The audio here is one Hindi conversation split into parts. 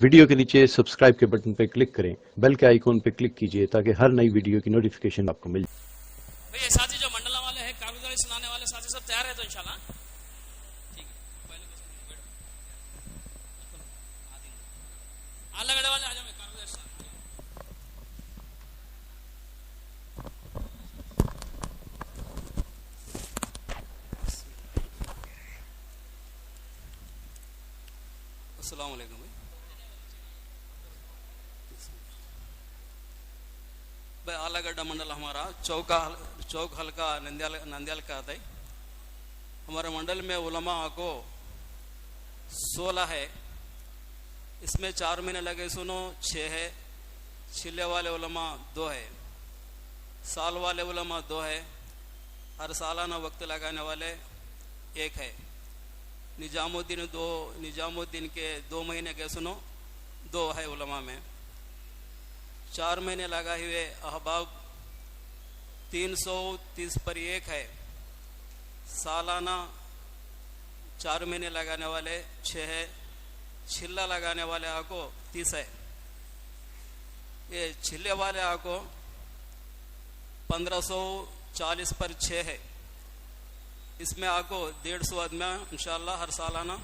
वीडियो के नीचे सब्सक्राइब के बटन पर क्लिक करें, बेल के आइकॉन पर क्लिक कीजिए ताकि हर नई वीडियो की नोटिफिकेशन आपको मिल जाए। भैया साथी जो मंडला वाले हैं, कारगुजारी सुनाने वाले साथी सब तैयार है तो इंशाल्लाह ठीक है। पहले लगड़े वाले आ जाओ, कारगुजारी सुनाने। अस्सलाम वालेकुम भाई। आलागड्डा मंडल हमारा चौक हल्का नंदियाल का आता है। हमारे मंडल में उलमा को 16 है। इसमें 4 महीने लगे सुनो 6 है। छिले वाले उलमा 2 है। साल वाले उलमा 2 है। हर सालाना वक्त लगाने वाले 1 है। निजामुद्दीन के 2 महीने के सुनो 2 है उलमा में। 4 महीने लगाए हुए अहबाब 330 पर 1 है। सालाना 4 महीने लगाने वाले 6 है। छिल्ला लगाने वाले आको 30 है। ये छिल्ले वाले आको 1540 पर 6 है। इसमें आको 150 आदमी इंशाल्लाह हर सालाना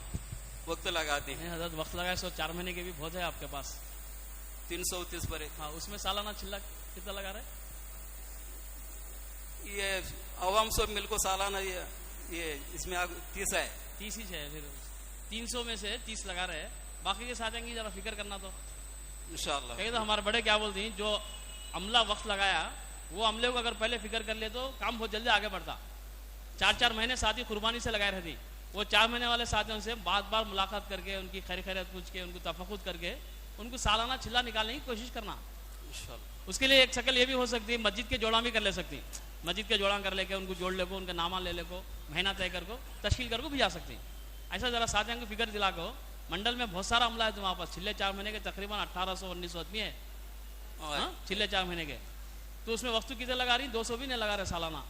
वक्त लगाते हैं। हजरत वक्त लगाए 4 महीने के भी बहुत है आपके पास। 330 पर। हाँ, उसमें सालाना छिल्ला कितना लगा रहे? ये अवाम सब मिलकर सालाना ये इसमें 30 है। 30 ही है। फिर 300 में से 30 लगा रहे हैं। बाकी के साथ जरा फिक्र करना तो इंशाल्लाह। कहीं तो हमारे बड़े क्या बोलते हैं, जो अमला वक्त लगाया वो अमले को अगर पहले फिक्र कर ले तो काम बहुत जल्दी आगे बढ़ता। 4-4 महीने साथी कुर्बानी से लगाए रहती। वो 4 महीने वाले साथियों से बार मुलाकात करके उनकी खैरियत पूछ के उनको तफक्कुर करके उनको सालाना छिल्ला निकालने की कोशिश करना। उसके लिए एक शक्ल ये भी हो सकती है, मस्जिद के जोड़ा भी कर ले सकती। मस्जिद के जोड़ा कर लेके उनको जोड़ ले को, उनका नामा ले ले को, महीना तय कर को, तश्कील कर को भी जा सकती। ऐसा जरा साथियों को फिक्र दिला को। मंडल में बहुत सारा अमला है तो वहाँ पर छिल्ले 4 महीने के तकरीबन 1800-1900 आदमी है। छिल्ले 4 महीने के तो उसमें वस्तु कितने लगा रही? 200 भी नहीं लगा रहे सालाना।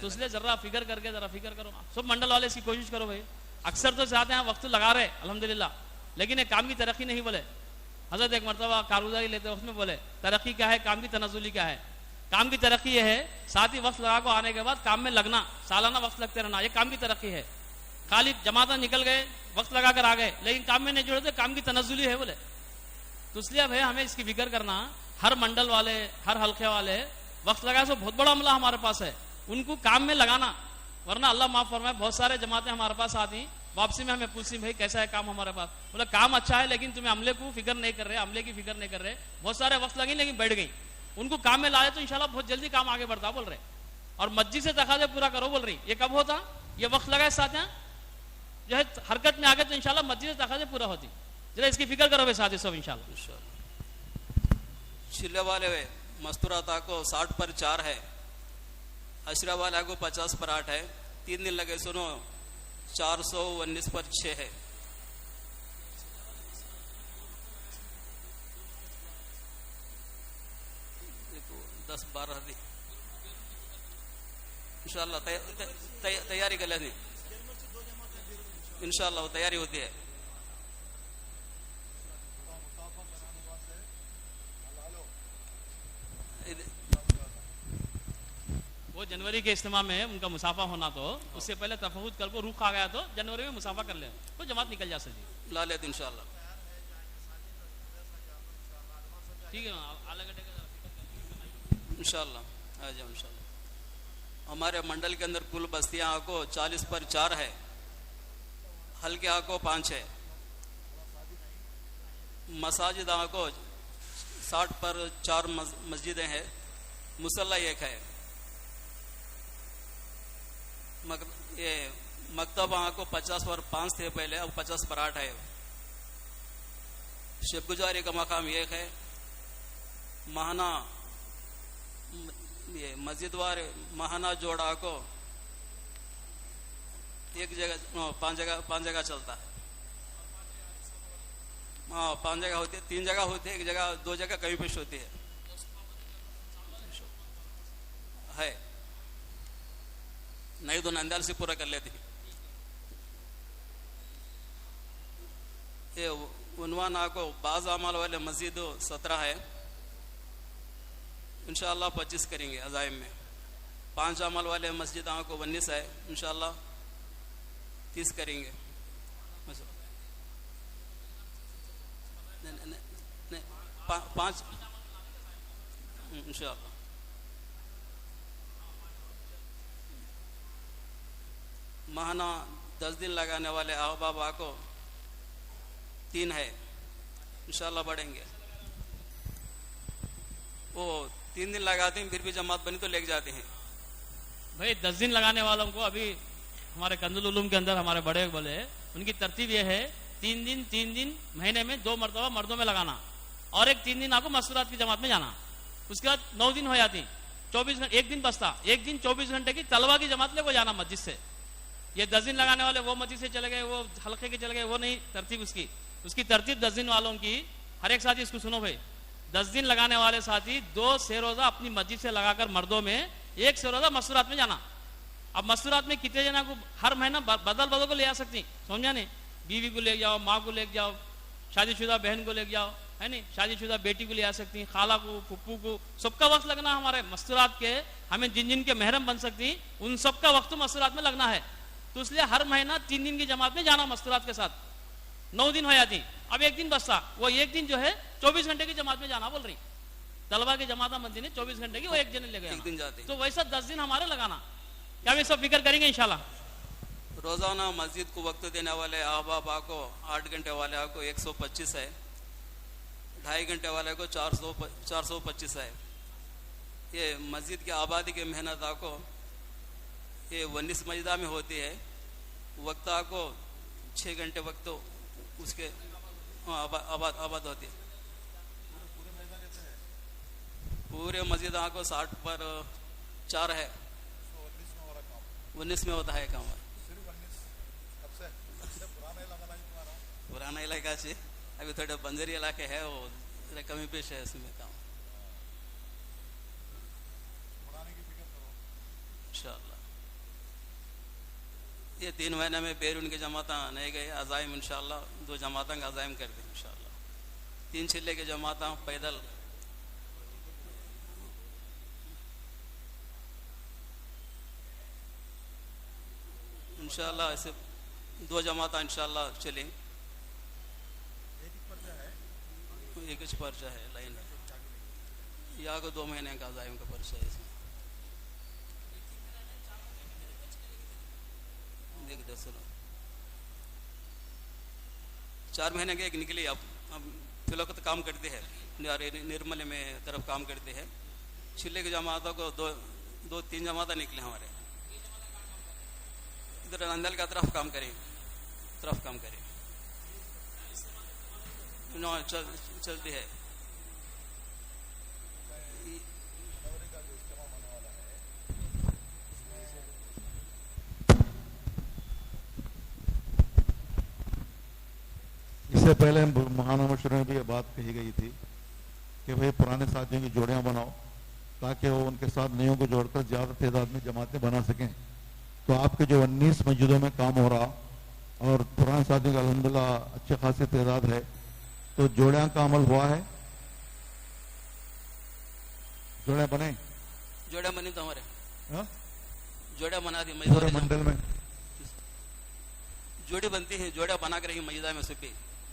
तो इसलिए जरा फिक्र करके जरा फिक्र करो। सब मंडल वाले इसकी कोशिश करो भाई। अक्सर तो चाहते हैं वक्त लगा रहे अल्हम्दुलिल्लाह, लेकिन ये काम की तरक्की नहीं बोले। हजरत एक मरतबा कारगुजारी लेते वक्त में बोले तरक्की क्या है, काम की तनजुली क्या है। काम की तरक्की यह है साथ ही वक्त लगा को आने के बाद काम में लगना, सालाना वक्त लगते रहना, ये काम की तरक्की है। खाली जमाता निकल गए, वक्त लगा कर आ गए, लेकिन काम में नहीं जुड़े तो काम की तनजुली है बोले। तो इसलिए भाई हमें इसकी फिक्र करना। हर मंडल वाले, हर हल्के वाले वक्त लगाए तो बहुत बड़ा अमला हमारे पास है, उनको काम में लगाना। वरना अल्लाह माफ फरमाए, बहुत सारे जमातें हमारे पास आती, वापसी में हमें पूछती भाई कैसा है काम हमारे पास। बोला काम अच्छा है लेकिन तुम्हें अमले को फिक्र नहीं कर रहे, अमले की फिक्र नहीं कर रहे। बहुत सारे वक्त लगी लेकिन बैठ गई। उनको काम में लाए तो इंशाल्लाह बहुत जल्दी काम आगे बढ़ता बोल रहे। और मस्जिद से तकाजे पूरा करो बोल रही। ये कब होता? ये वक्त लगाए साथ जो है हरकत में आगे तो इंशाल्लाह मस्जिद से तकाजे पूरा होती। जरा इसकी फिक्र करो भाई साथ सब इंशाल्लाह। छिल्ले वाले मस्तूराता को 60 पर 4 है। अशरा वाला को 50 पर 8 है। 3 दिन लगे सुनो 419 पर 6 है। देखो 10-12 दिन इंशाल्लाह तैयारी कर लेनी। इंशाल्लाह तैयारी होती है। वो जनवरी के इज्तिमा में उनका मुसाफा होना, तो उससे पहले तफहुद कर को रुख आ गया तो जनवरी में मुसाफा कर ले तो जमात निकल जा सके। ला लेते इंशाल्लाह। ठीक है इंशाल्लाह आ जाओ इंशाल्लाह। हमारे मंडल के अंदर कुल बस्तियां आको 40 पर 4 है। हल्के आको 5 है। मसाजिद आको 60 पर 4 मस्जिदें हैं। मुसल्ला 1 है। ये मकतब को 50 पर 5 थे पहले, अब 50 पर 8 है। शिव गुजारी का मकाम 1 है। महाना ये मस्जिद वार महाना जोड़ा को एक जगह 5 जगह चलता है। हाँ 5 जगह होती है, 3 जगह होती है, 1 जगह 2 जगह कहीं पेश होती है। नहीं तो नंदाल से पूरा कर लेते। ये उन्वान आको बाज अमाल वाले मस्जिद 17 है, इंशाअल्लाह 25 करेंगे अजाइम में। 5 अमल वाले मस्जिद को 19 है, इंशाअल्लाह 30 करेंगे। नहीं, 5 इंशाअल्लाह। माहाना 10 दिन लगाने वाले बाबा को 3 है, इंशाअल्लाह बढ़ेंगे। वो 3 दिन लगाते हैं, फिर भी जमात बनी तो लेके जाते हैं। भाई 10 दिन लगाने वालों को अभी हमारे कंजुल उलूम के अंदर हमारे बड़े बोले उनकी तरतीब यह है 3 दिन महीने में 2 मरतबा मर्दों में लगाना और एक 3 दिन आपको मस्तूरात की जमात में जाना। उसके बाद 9 दिन हो जाती, 24 घंटे, एक दिन बचता, एक दिन 24 घंटे की तलवा की जमात ले को जाना मस्जिद से। ये 10 दिन लगाने वाले वो मस्जिद से चले गए, वो हल्के के चले गए, वो नहीं तरतीब उसकी तरतीब 10 दिन वालों की। हर एक साथी इसको सुनो भाई, 10 दिन लगाने वाले साथी 2 सेरोजा अपनी मस्जिद से लगाकर मर्दों में, 1 सेरोजा मस्तूरात में जाना। अब मस्तूरात में कितने जना को हर महीना बदल को ले आ सकती, समझा नहीं? बीवी को ले जाओ, माँ को ले जाओ, शादीशुदा बहन को ले जाओ, है नहीं, शादीशुदा बेटी को ले आ सकती, खाला को, फुप्पू को, सबका वक्त लगना हमारे मस्तूरात के। हमें जिन जिन के महरम बन सकती उन सबका वक्त मस्तूरात में लगना है। तो इसलिए हर महीना 3 दिन की जमात में जाना मस्तूरात के साथ। 9 दिन हो जाती, अब एक दिन बचता, वो एक दिन जो है 24 घंटे की जमात में जाना बोल रही। तलबा की जमात मस्जिद ने 24 घंटे की, वो एक जने ले गए, तो वैसा 10 दिन हमारे लगाना। क्या भी सब फिक्र करेंगे इंशाल्लाह। रोजाना मस्जिद को वक्त देने वाले अहबाब को 8 घंटे वाले को 125 है, 2.5 घंटे वाले को 425 है। ये मस्जिद की आबादी की मेहनत को ये 19 मस्जिदा में होती है। वक्त को 6 घंटे वक्त उसके आबाद होती है। पूरे मस्जिद को 60 पर 4 है, 19 में होता है काम। पुराना इलाका से अभी थोड़े बंजरी इलाके है, वो कमी पेश है इसमें काम। इंशाअल्लाह ये 3 महीने में बेरून की जमात नहीं गए, अजाइम इंशाअल्लाह 2 जमात का अजाइम कर दें इंशाअल्लाह। 3 छिले के जमात पैदल इंशाअल्लाह, ऐसे 2 जमात इंशाअल्लाह चलें। एक ही पर्चा है, लाइन है, यहाँ को 2 महीने का अजाइम का पर्चा है इसमें। देख दो सुनो, 4 महीने के एक निकली। अब फिलहाल तो काम करते हैं, निर्मल में तरफ काम करते हैं। छिले की जमातों को 2-3 जमात निकले हमारे इधर नंदल का तरफ काम करें, चलती है। इससे पहले महाना मशवरे में भी ये बात कही गई थी कि भाई पुराने साथियों की जोड़ियां बनाओ ताकि वो उनके साथ नयों को जोड़कर ज्यादा तादाद में जमातें बना सकें। तो आपके जो 19 मस्जिदों में काम हो रहा और पुराने साथियों का अल्हम्दुलिल्लाह अच्छे खासी तादाद है, तो जोड़ियां का अमल हुआ है? जोड़े बने तो हमारे जोड़ियां बना दी पूरे मंडल में, जोड़ी बनती है, जोड़ियां बना कर रही मस्जिदा में सुबह।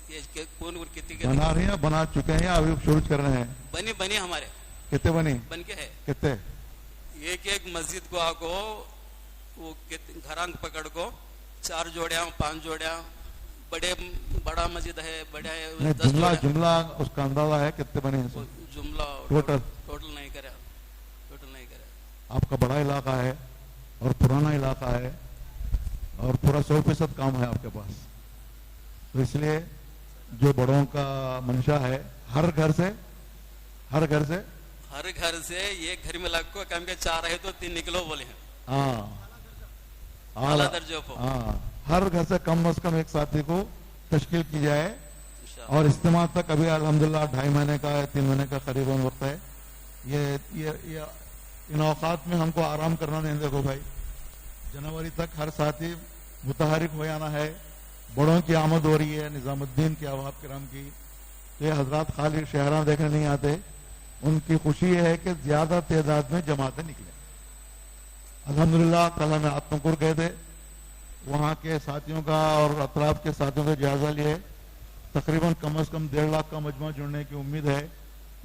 ये कौन कितनी बना रही है, बना चुके हैं या अभी शुरू कर रहे हैं? बनी हमारे कितने बनी? बन के है कितने? एक मस्जिद को आको वो घरांग पकड़ को 4 जोड़ियां 5 जोड़ियां, बड़ा मस्जिद है, बड़ा है। जुमला उसका अंदाजा है कितने बने हैं? जुमला टोटल नहीं करे। आपका बड़ा इलाका है और पुराना इलाका है और पूरा 100% काम है आपके पास, तो इसलिए जो बड़ों का मंशा है हर घर से एक घर में लग को कम के 4 है तो 3 निकलो बोले हैं। आला दर्जों को हर घर से कम से कम एक साथी को तश्कील की जाए और इस्तेमाल तक अभी अल्हम्दुलिल्लाह 2.5 महीने का 3 महीने का करीबन वक्त है। ये इन औकात में हमको आराम करना नहीं देखो भाई, जनवरी तक हर साथी मुतहरिक हो जाना है बड़ों की आमद हो रही है, निजामुद्दीन के अहबाब किराम की, तो ये हजरात खाली शहरा देखने नहीं आते। उनकी खुशी है कि ज्यादा तादाद में जमातें निकले। अल्हम्दुलिल्लाह कल हमें आत्मकुर गए थे, वहां के साथियों का और अतराफ के साथियों का जायजा लिए। तकरीबन कम से कम 1.5 लाख का मजमा जुड़ने की उम्मीद है,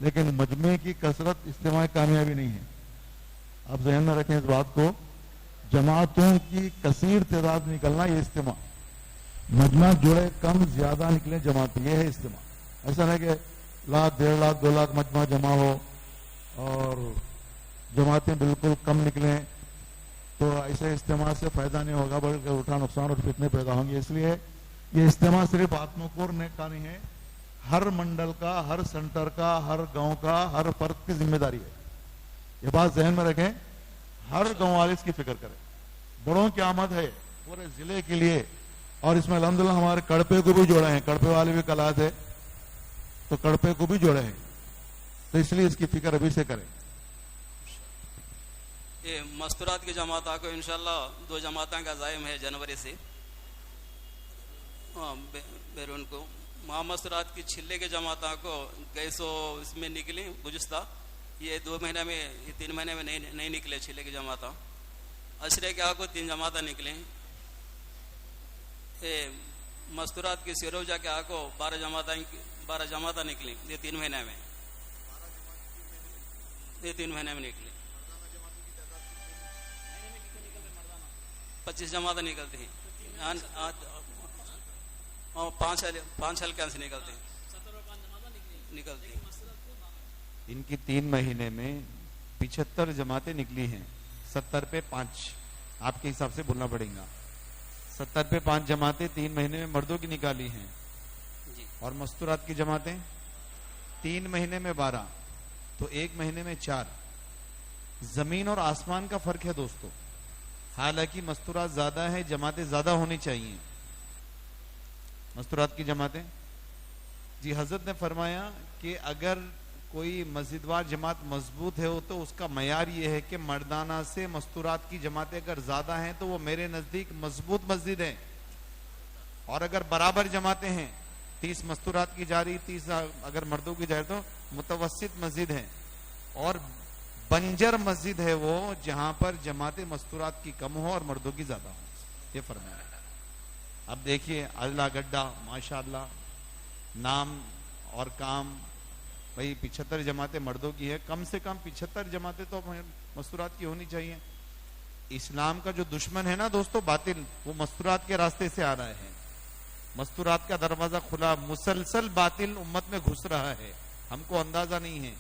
लेकिन मजमे की कसरत इज्तिमा कामयाबी नहीं है। आप जहन में रखें इस बात को, जमातों की कसीर तादाद निकलना ये इज्तिमा, मजमा जुड़े कम ज्यादा निकले जमात, ये है इज्तिमा। ऐसा नहीं कि लाख 1.5 लाख 2 लाख मजमा जमा हो और जमातें बिल्कुल कम निकलें, तो ऐसे इज्तिमा से फायदा नहीं होगा, बल्कि उल्टा नुकसान और फितने पैदा होंगे। इसलिए ये इज्तिमा सिर्फ आत्मकुर का नहीं है, हर मंडल का, हर सेंटर का, हर गांव का, हर फर्द की जिम्मेदारी है। ये बात जहन में रखें, हर गांव वाले इसकी फिक्र करें। बड़ों की आमद है पूरे जिले के लिए, और इसमें अल्हम्दुलिल्लाह हमारे कड़पे को भी जोड़े हैं, कड़पे वाले भी कल आए थे, तो कड़पे को भी जोड़े हैं, तो इसलिए इसकी फिक्र अभी से करें। ये मस्तूरात की जमात को इंशाल्लाह 2 जमातों का जायम है जनवरी से बैरून को। मस्तूरात की छिल्ले के जमातों को गैसो इसमें निकली गुज़िश्ता, ये 2 महीने में, ये 3 महीने में नहीं निकले छिल्ले की जमात। अशरे के को 3 जमात निकले। ये मस्तूरात की सिरोजा के को 12 जमात निकली, ये 3 महीने में, ये 3 महीने में निकली। 25 जमात निकलती हैं, 5 हल्के से निकलती हैं। इनकी 3 महीने में 75 जमातें निकली हैं। 70 पे 5 आपके हिसाब से बोलना पड़ेगा। 70 पे 5 जमातें 3 महीने में मर्दों की निकाली हैं जी। और मस्तूरात की जमातें 3 महीने में 12, तो 1 महीने में 4। जमीन और आसमान का फर्क है दोस्तों। हालांकि मस्तूरात ज्यादा है, जमातें ज्यादा होनी चाहिए। मस्तूरात की जमातें जी, हजरत ने फरमाया कि अगर कोई मस्जिदवार जमात मजबूत है तो उसका मयार ये है कि मर्दाना से मस्तूरात की जमातें अगर ज्यादा हैं तो वो मेरे नजदीक मजबूत मस्जिद है। और अगर बराबर जमातें हैं, 30 मस्तूरात की जा रही, 30 अगर मर्दों की जा रही, तो मुतवस्सित मस्जिद है। और बंजर मस्जिद है वो जहां पर जमातें मस्तूरात की कम हो और मर्दों की ज्यादा हो, ये फरमाया। अब देखिए अल्लाह गड्ढा माशाअल्लाह, नाम और काम, भाई 75 जमातें मर्दों की है, कम से कम 75 जमातें तो मस्तूरात की होनी चाहिए। इस्लाम का जो दुश्मन है ना दोस्तों, बातिल, वो मस्तूरात के रास्ते से आ रहा है। मस्तूरात का दरवाजा खुला, मुसलसल बातिल उम्मत में घुस रहा है, हमको अंदाजा नहीं है।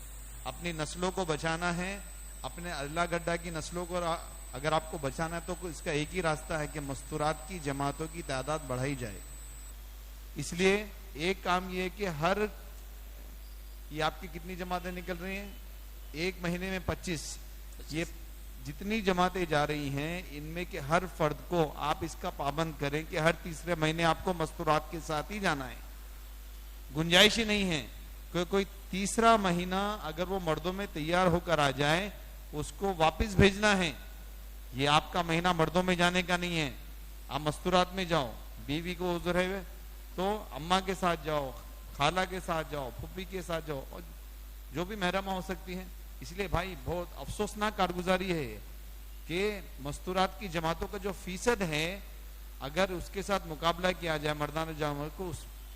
अपनी नस्लों को बचाना है, अपने अल्लाह गड्ढा की नस्लों को अगर आपको बचाना है तो इसका एक ही रास्ता है कि मस्तूरात की जमातों की तादाद बढ़ाई जाए। इसलिए एक काम ये है कि हर, ये आपकी कितनी जमातें निकल रही हैं? 1 महीने में 25। ये जितनी जमातें जा रही हैं इनमें के हर फर्द को आप इसका पाबंद करें कि हर तीसरे महीने आपको मस्तूरात के साथ ही जाना है। गुंजाइश ही नहीं है कोई तीसरा महीना अगर वो मर्दों में तैयार होकर आ जाए उसको वापस भेजना है। ये आपका महीना मर्दों में जाने का नहीं है। आप मस्तूरात में जाओ, बीवी को उज़्र है तो अम्मा के साथ जाओ, खाला के साथ जाओ, फुप्पी के साथ जाओ, और जो भी महरमा हो सकती हैं। इसलिए भाई बहुत अफसोसनाक कारगुजारी है कि मस्तूरात की जमातों का जो फीसद है अगर उसके साथ मुकाबला किया जाए मर्दाना जमात को,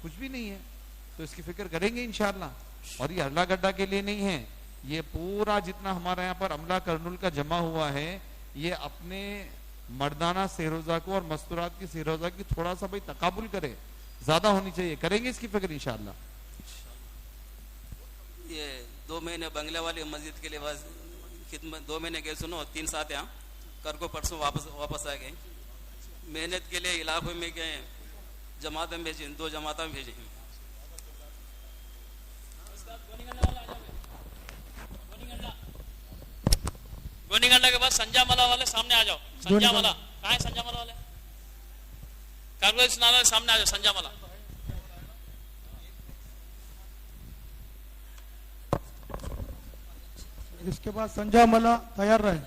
कुछ भी नहीं है। तो इसकी फिक्र करेंगे इंशाअल्लाह। और ये अल्लाह गड्ढा के लिए नहीं है, ये पूरा जितना हमारे यहाँ पर अमला कर्नूल का जमा हुआ है ये अपने मर्दाना सेहरोजा को और मस्तूरात की सेहरोजा की थोड़ा सा भाई तकाबुल करे, ज्यादा होनी चाहिए। करेंगे इसकी फिक्र इंशाअल्लाह। ये 2 महीने बंगले वाली मस्जिद के लिए बस खिदमत, 2 महीने गए सुनो, 3 साथ यहाँ कर को परसों वापस आ गए। मेहनत के लिए इलाकों में गए, जमातें भेजी, 2 जमातें भेजी। गोनीगंडा के बाद संजामला वाले सामने आ जाओ। संजामला कहाँ है? संजामला वाले कारगोल नाला सामने आ जाओ। संजामला इसके बाद संजामला तैयार रहे।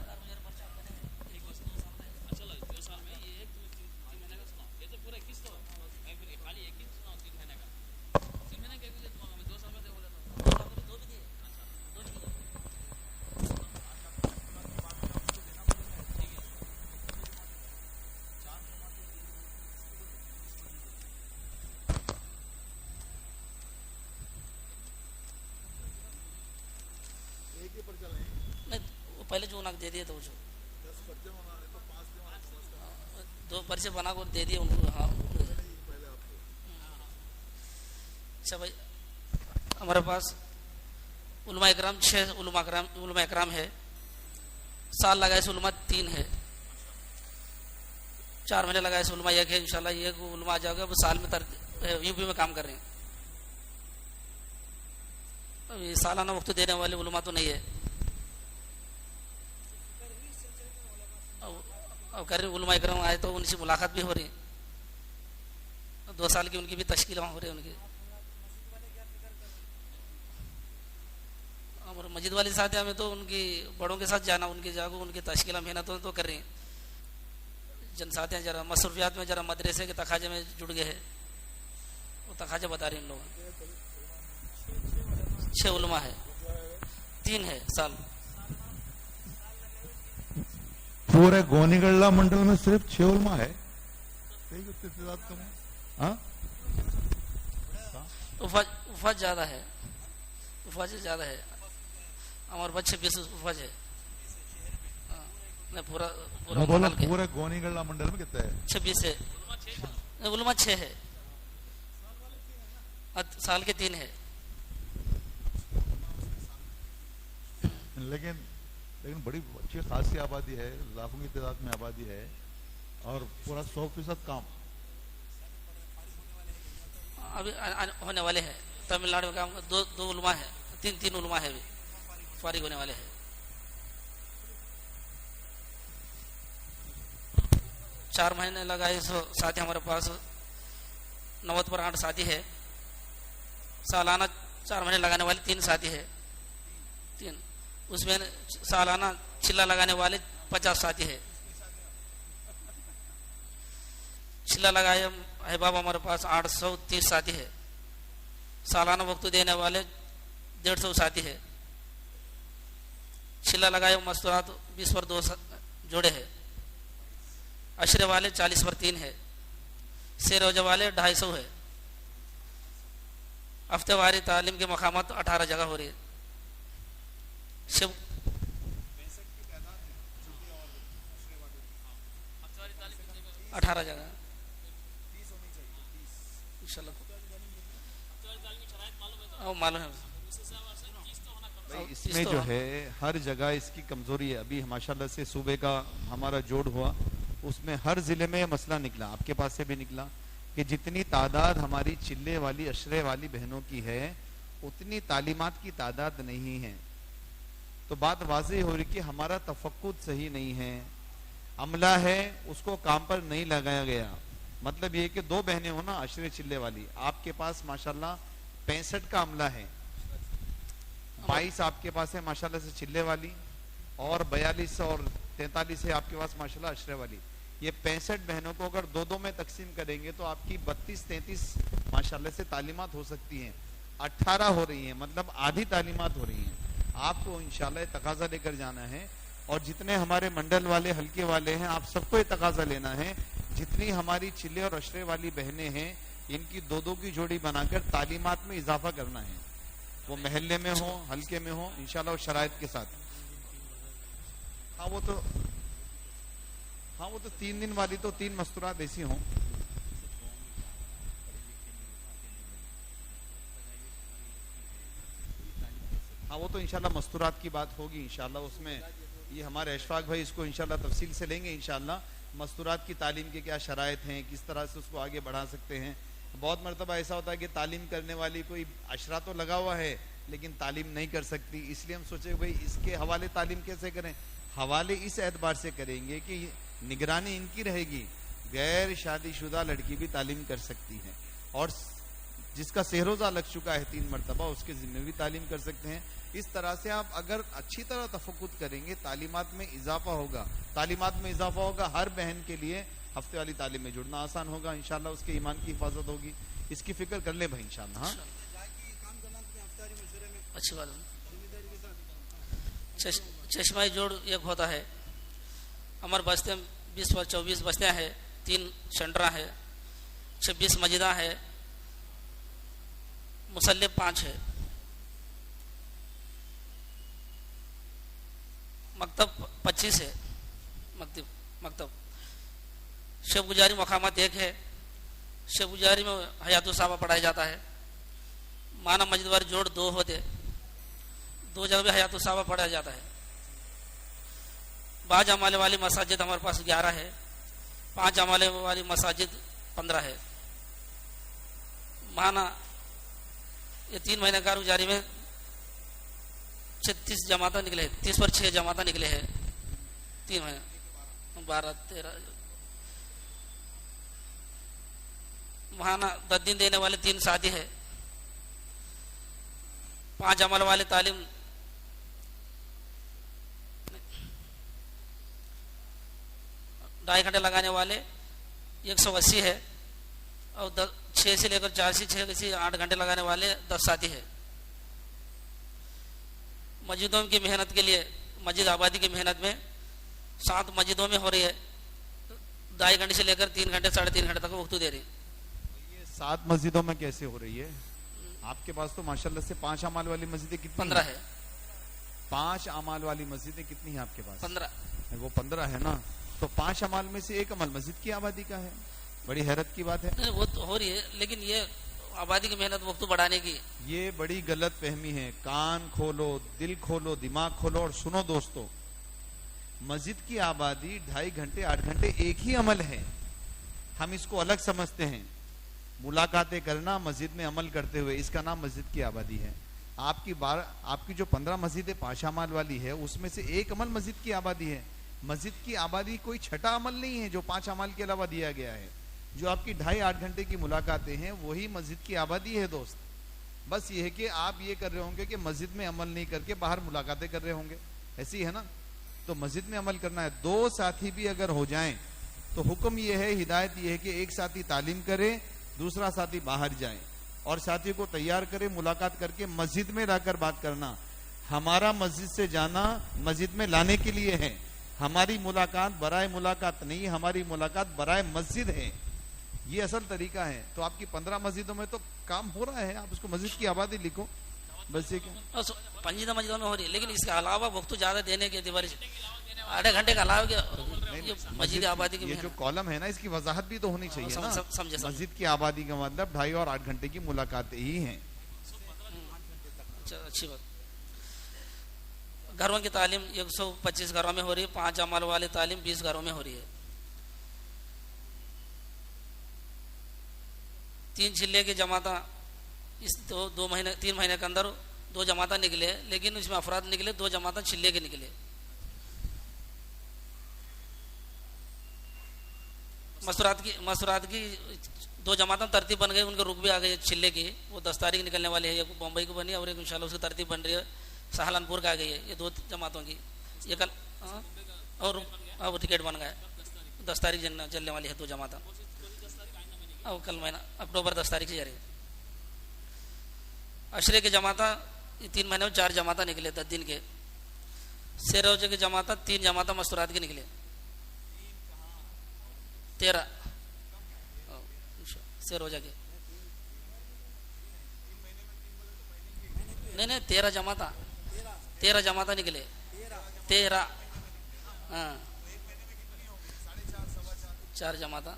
पहले जो उन्हें दे दिए तो जो 2 पर्चे बना कर दे दिए उनको। हाँ अच्छा भाई, हमारे पास उलमा इकराम 6 उलमा इकराम है। साल लगाए से उलमा 3 है, 4 महीने लगाए से उलमा 1 है। इंशाल्लाह ये उलमा आ जाओगे। अब साल में यूपी में काम कर रहे हैं। अभी सालाना वक्त देने वाले उलमा तो नहीं है। अब कर रहे उलमा इकराम आए तो उनसे मुलाकात भी हो रही है। 2 साल की उनकी भी तश्कील हो रही है उनकी। और मस्जिद वाली साथिया में तो उनकी बड़ों के साथ जाना, उनके जागो उनकी तश्कीला मेहनत तो कर रही हैं। जन साथियाँ जरा मसरूफियात में जरा मदरसे के तकाजे में जुड़ गए हैं, वो तकाजे बता रहे हैं इन लोग। 6 उलमा है, 3 है साल। पूरे गोनीगढ़ मंडल में सिर्फ 6 उलमा है। हाँ, उफाज ज्यादा है, उफाज ज्यादा है। हमारे पास 26 उफाज है। नहीं पूरा पूरे गोनीगढ़ मंडल में कितना है? 26 है। उलमा 6 है, साल के 3 है। लेकिन बड़ी अच्छी खासी आबादी है, लाखों की तादाद में आबादी है और पूरा 100% काम अभी होने वाले हैं। तमिलनाडु में काम 2 उलमा है, 3 उलमा है, अभी फारिग होने वाले हैं। चार महीने लगाए साथी हमारे पास 90 पर 8 साथी है। सालाना 4 महीने लगाने वाले 3 साथी है। 3 उसमें सालाना चिल्ला लगाने वाले 50 साथी है। चिल्ला लगाए है बाबा हमारे पास 830 साथी है। सालाना वक्त देने वाले 150 साथी है। चिल्ला लगाए मस्तूरात 20 पर 2 जोड़े है। अशरे वाले 40 पर 3 है। सेरोजा वाले 250 है। हफ्तेवारी तालीम के मकामात 18 जगह हो रही है। शिव 18 जगह मालूम है। भाई इसमें जो है हर जगह इसकी कमजोरी है। अभी माशाल्लाह से सूबे का हमारा जोड़ हुआ, उसमें हर जिले में मसला निकला, आपके पास से भी निकला कि जितनी तादाद हमारी चिल्ले वाली अशरे वाली बहनों की है उतनी तालीमात की तादाद नहीं है। तो बात वाज़ेह हो रही कि हमारा तफक्कुद सही नहीं है, अमला है उसको काम पर नहीं लगाया गया। मतलब ये कि 2 बहनें हो ना अशरे चिल्ले वाली, आपके पास माशाल्लाह 65 का अमला है, 22 आपके पास है माशाल्लाह से चिल्ले वाली और 42 और 43 है आपके पास माशाल्लाह अशरे वाली। ये 65 बहनों को अगर 2-2 में तकसीम करेंगे तो आपकी 32-33 माशाल्लाह से तालीमात हो सकती हैं। 18 हो रही हैं, मतलब आधी तालीमात हो रही हैं। आपको इंशाल्लाह तकाजा लेकर जाना है और जितने हमारे मंडल वाले हल्के वाले हैं आप सबको ये तकाजा लेना है, जितनी हमारी चिल्ले और अशरे वाली बहनें हैं इनकी 2-2 की जोड़ी बनाकर तालीमात में इजाफा करना है। वो महल्ले में हो हल्के में हो इंशाल्लाह शराइत के साथ। हाँ वो तो 3 दिन वाली तो 3 मस्तूरात ऐसी हों। हाँ वो तो इंशाल्लाह मस्तूरात की बात होगी इंशाल्लाह। उसमें ये हमारे अशफाक भाई इसको इंशाल्लाह तफसील से लेंगे इंशाल्लाह। मस्तूरात की तालीम के क्या शराइत हैं, किस तरह से उसको आगे बढ़ा सकते हैं। बहुत मरतबा ऐसा होता है कि तालीम करने वाली कोई अशरा तो लगा हुआ है लेकिन तालीम नहीं कर सकती, इसलिए हम सोचे भाई इसके हवाले तालीम कैसे करें। हवाले इस एतबार से करेंगे कि निगरानी इनकी रहेगी, गैर शादीशुदा लड़की भी तालीम कर सकती है और जिसका सेहरोजा लग चुका है 3 मरतबा उसके जिम्मे भी तालीम कर सकते हैं। इस तरह से आप अगर अच्छी तरह तफक्कुद करेंगे तालीमात में इजाफा होगा। तालीमात में इजाफा होगा, हर बहन के लिए हफ्ते वाली तालीम में जुड़ना आसान होगा इंशाल्लाह। उसके ईमान की हिफाजत होगी, इसकी फिक्र कर ले भाई इंशाल्लाह। हाँ अच्छी बात है। चश्माई जोड़ एक होता है। हमारे बस्ते में 20 पर 24 बस्तियाँ हैं, 3 सेंटरा है, 26 मस्जिदा है, मुसल्ले 5 है। मकतब 25 है, मकतब शेख गुजारी मकामात 1 है। शेख गुजारी में हयातुल साहबा पढ़ाया जाता है। माना मस्जिद जोड़ 2 होते, 2 जगह भी हयातुल साहबा पढ़ाया जाता है। बाज अमाले वाली मसाजिद हमारे पास 11 है। 5 अमाले वाली मसाजिद 15 है। माना ये 3 महीने कारगुजारी में 36 जमाता निकले, 30 पर 6 जमाता निकले हैं 3 महीने, 12 13। माना 10 दिन देने वाले 3 शादी है। 5 अमल वाले तालीम 2.5 घंटे लगाने वाले 180 है। और 6 से लेकर 4 से 6 से 8 घंटे लगाने वाले 10 साथी है। मस्जिदों की मेहनत के लिए, मस्जिद आबादी की मेहनत में 7 मस्जिदों में हो रही है। 2.5 घंटे से लेकर 3 घंटे 3.5 घंटे तक वक्त दे रही। ये 7 मस्जिदों में कैसे हो रही है? आपके पास तो माशाल्लाह से 5 अमाल वाली मस्जिदें कितनी 15 है। 5 अमाल वाली मस्जिदें कितनी है आपके पास? 15। वो 15 है ना, तो 5 अमाल में से 1 अमल मस्जिद की आबादी का है। बड़ी हैरत की बात है। नहीं, वो तो हो रही है, लेकिन ये आबादी की मेहनत वक्त बढ़ाने की। ये बड़ी गलत फहमी है। कान खोलो, दिल खोलो, दिमाग खोलो और सुनो दोस्तों, मस्जिद की आबादी 2.5 घंटे 8 घंटे एक ही अमल है। हम इसको अलग समझते हैं। मुलाकातें करना मस्जिद में अमल करते हुए, इसका नाम मस्जिद की आबादी है। आपकी जो 15 मस्जिदें 5 अमाल वाली है, उसमें से 1 अमल मस्जिद की आबादी है। मस्जिद की आबादी कोई छठा अमल नहीं है जो 5 अमाल के अलावा दिया गया है। जो आपकी 2.5-8 घंटे की मुलाकातें हैं वही मस्जिद की आबादी है दोस्त। बस ये है कि आप ये कर रहे होंगे कि मस्जिद में अमल नहीं करके बाहर मुलाकातें कर रहे होंगे, ऐसी है ना। तो मस्जिद में अमल करना है। 2 साथी भी अगर हो जाएं तो हुक्म ये है, हिदायत ये है कि एक साथी तालीम करे, दूसरा साथी बाहर जाए और साथी को तैयार करे, मुलाकात करके मस्जिद में लाकर बात करना। हमारा मस्जिद से जाना मस्जिद में लाने के लिए है। हमारी मुलाकात बराए मुलाकात नहीं, हमारी मुलाकात बराए मस्जिद है। ये असल तरीका है। तो आपकी 15 मस्जिदों में तो काम हो रहा है, आप उसको मस्जिद की आबादी लिखो, बस ये क्या। 15 मस्जिदों में हो रही है, लेकिन इसके अलावा वक्त ज्यादा देने के दिवाली 8 घंटे का अलावा मस्जिद आबादी की ये जो कॉलम है ना, इसकी वजाहत भी तो होनी चाहिए ना। समझे। मस्जिद की आबादी का मतलब 2.5 और 8 घंटे की मुलाकातें ही हैं। अच्छी बात। घरों की तालीम 125 घरों में हो रही है। 5 अमल वाली तालीम 20 घरों में हो रही है। 3 चिल्ले की जमाता इस 3 महीने के अंदर 2 जमाता निकले, लेकिन इसमें अफराद निकले 2 जमाता चिल्ले के निकले। मसरात की 2 जमाता तरतीब बन गई, उनके रुक भी आ गए चिल्ले की। वो 10 तारीख निकलने वाली है। एक बम्बई की बनी और एक इंशाल्लाह उसकी तरतीब बन रही है सहारनपुर का आ गई है। ये 2 जमातों की ये कल और अब टिकट बन गया। 10 तारीख चलने वाली है 2 जमाता। अब कल महीना अक्टूबर 10 तारीख से जा रही है। अशरे की जमाता 3 महीने में 4 जमाता निकले 10 दिन के। शेरोजे की जमाता 3 जमाता मस्तूरात के निकले 13 शेरोजा के। नहीं 13 जमाता निकले 13। हाँ 4 जमाता।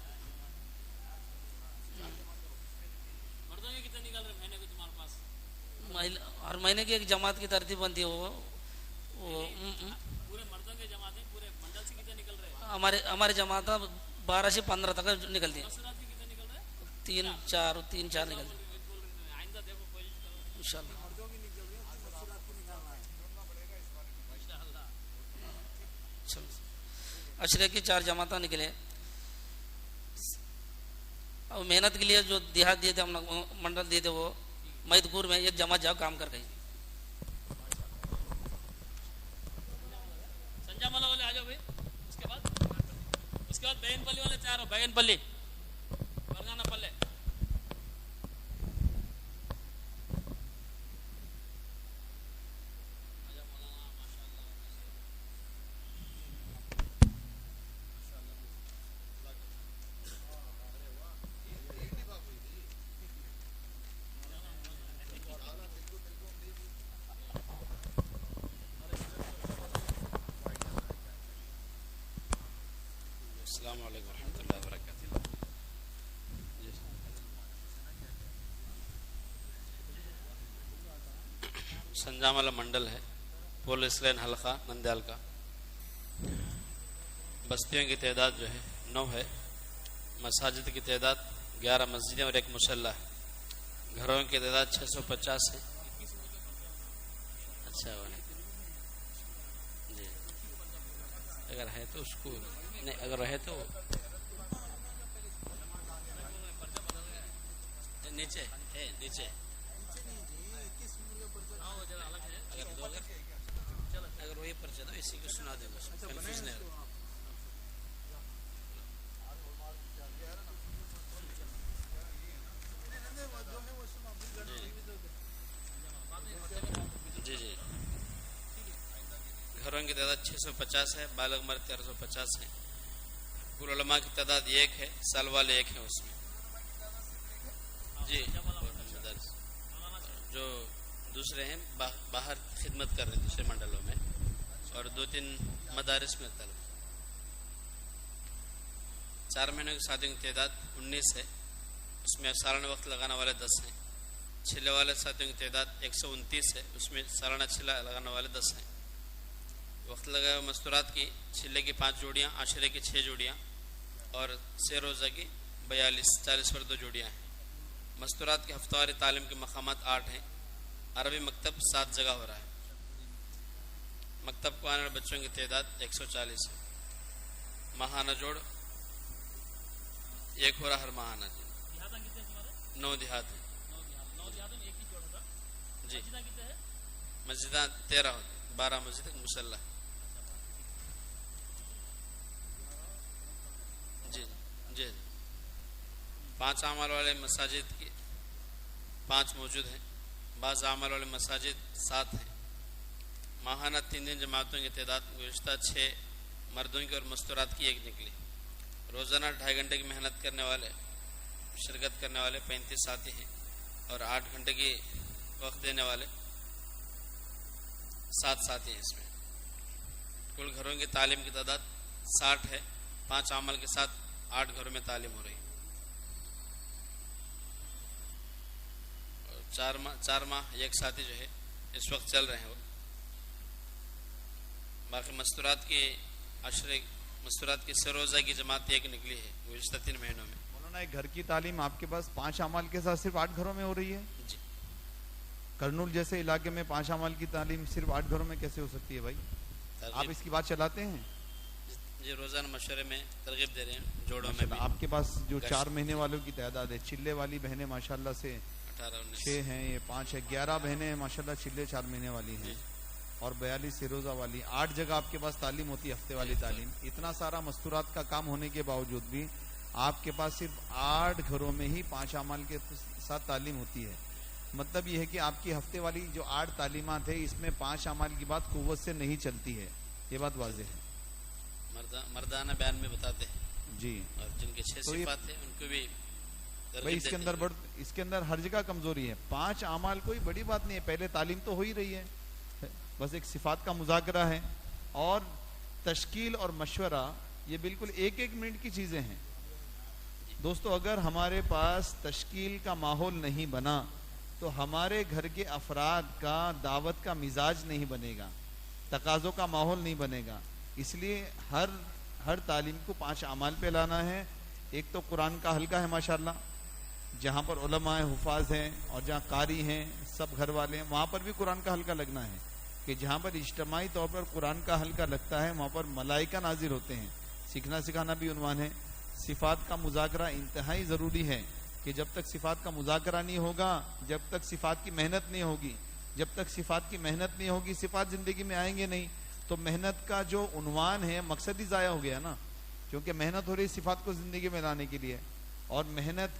हर महीने की एक जमात की तरतीब बनती है। वो पूरे मर्दों के जमात है, पूरे मंडल से कितने निकल रहे हैं? हमारे जमात 12 से 15 तक निकलती है। कितने निकल रहे हैं? 3-4 निकलते आइंदा देखो कोशिश करो इंशाल्लाह। अशरे की 4 जमाता निकले। और मेहनत के लिए जो देहात दिए थे, हम मंडल दिए थे, वो मैदपुर में एक जमात जाओ काम कर गई। संजामला वाले आ जाओ भाई। उसके बाद बैगनपल्ली वाले तैयार हो। बैगनपल्ली बरगाना पल्ले। अस्सलाम वालेकुम रहमतुल्लाहि व बरकातुहू। संजामला मंडल है, पुलिस लाइन हल्का नंद्याल का। बस्तियों की तादाद जो है 9 है, मसाजिद की तादाद 11 मस्जिदें और 1 मुसल्ला है। घरों की तादाद 650 है। अच्छा वो नहीं जी, अगर है तो उसको नहीं, अगर रहे तो नीचे है, नीचे अगर वही परिचय तो इसी को सुना दे, बस कंफ्यूज नहीं हो। जी जी, घरों की तादाद 650 है, बालग मर्द 1350 है। कुल उलमा की तादाद 1 है, साल वाले 1 है उसमें जी। जो दूसरे हैं बाहर खिदमत कर रहे हैं दूसरे मंडलों में, और 2-3 मदारिस में तलब। 4 महीनों की शादियों की तादाद 19 है, उसमें सालाना वक्त लगाने वाले 10 हैं। छिले वाले शादियों की तादाद 129 है, उसमें सालाना छिला लगाने वाले 10 हैं। वक्त लगाए हुए मस्तूरात की छिले की 5 जोड़ियाँ, आशरे की 6 जोड़ियाँ और से रोज़ा की 42-40 पर 2 जोड़ियाँ हैं। मस्तूरात की हफ्तावारी तालीम के मकामात 8 हैं। अरबी मकतब 7 जगह हो रहा है। मकतब को आने वाले बच्चों की तादाद 140 है। माहाना जोड़ 1 हो रहा हर माहाना जी। 9 देहात है जी। मस्जिदा 13 होती, 12 मस्जिद मुसल्ला जी जी। 5 आमल वाले मसाजिद की 5 मौजूद हैं। बाज़ आमल वाले मसाजिद 7 हैं। माहाना 3 दिन जमातों की तादाद गुज़िश्ता 6 मर्दों की और मस्तूरात की 1 निकली। रोज़ाना 2.5 घंटे की मेहनत करने वाले, शिरकत करने वाले 35 साथी हैं और 8 घंटे की वक्त देने वाले 7 साथी हैं। इसमें कुल घरों की तालीम की तादाद 60 है। 5 आमल के साथ 8 घरों में तालीम हो रही है। 4 माह एक साथी जो है इस वक्त चल रहे हैं वो। बाकी मस्तूरात की आशरे मस्तूरात की सरोज़ा की जमात 1 निकली है गुज़िश्ता 3 महीनों में। मौलाना, एक घर की तालीम आपके पास 5 अमाल के साथ सिर्फ 8 घरों में हो रही है जी। करनूल जैसे इलाके में 5 अमाल की तालीम सिर्फ 8 घरों में कैसे हो सकती है भाई? आप इसकी बात चलाते हैं जी, रोजाना मशवरे में तरगीब दे रहे हैं जोड़ों में भी। आपके पास जो 4 महीने वालों की तादाद है, चिल्ले वाली बहनें माशाल्लाह से 18-19 6 हैं, ये 5 है, 11 बहनें माशाल्लाह चिल्ले 4 महीने वाली हैं और 42 सिरोजा वाली। 8 जगह आपके पास तालीम होती है, हफ्ते वाली तालीम। इतना सारा मस्तूरात का काम होने के बावजूद भी आपके पास सिर्फ 8 घरों में ही 5 अमाल के साथ तालीम होती है। मतलब ये है कि आपकी हफ्ते वाली जो 8 तालीमात है, इसमें 5 अमाल की बात कुव्वत से नहीं चलती है। ये बात वाज़ेह है। मर्दाना बयान में बताते हैं जी। और जिनके 6 तो सिफात है उनको भी भाई इसके अंदर हर जगह कमजोरी है। 5 अमाल कोई बड़ी बात नहीं है, पहले तालीम तो हो ही रही है, बस एक सिफात का मुज़ाकरा है। और तश्कील और मशवरा ये बिल्कुल 1-1 मिनट की चीज़ें हैं दोस्तों। अगर हमारे पास तश्कील का माहौल नहीं बना तो हमारे घर के अफराद का दावत का मिजाज नहीं बनेगा, तकाज़ों का माहौल नहीं बनेगा। इसलिए हर तालीम को 5 अमाल पे लाना है। एक तो कुरान का हल्का है माशाल्लाह, जहाँ पर उलमा है, हुफाज हैं और जहाँ कारी हैं, सब घर वाले हैं, वहाँ पर भी कुरान का हल्का लगना है। कि जहाँ पर इज्तमाही तौर पर कुरान का हल्का लगता है वहाँ पर मलाइका नाजिर होते हैं। सीखना सिखाना भी उन्वान है। सिफात का मुज़ाकरा इंतहाई ज़रूरी है कि जब तक सिफात का मुज़ाकरा नहीं होगा, जब तक सिफात की मेहनत नहीं होगी, जब तक सिफात की मेहनत नहीं होगी, सिफात ज़िंदगी में आएंगे नहीं। तो मेहनत का जो उन्वान है मकसद ही ज़ाया हो गया ना, क्योंकि मेहनत हो रही सिफात को ज़िंदगी में लाने के लिए। और मेहनत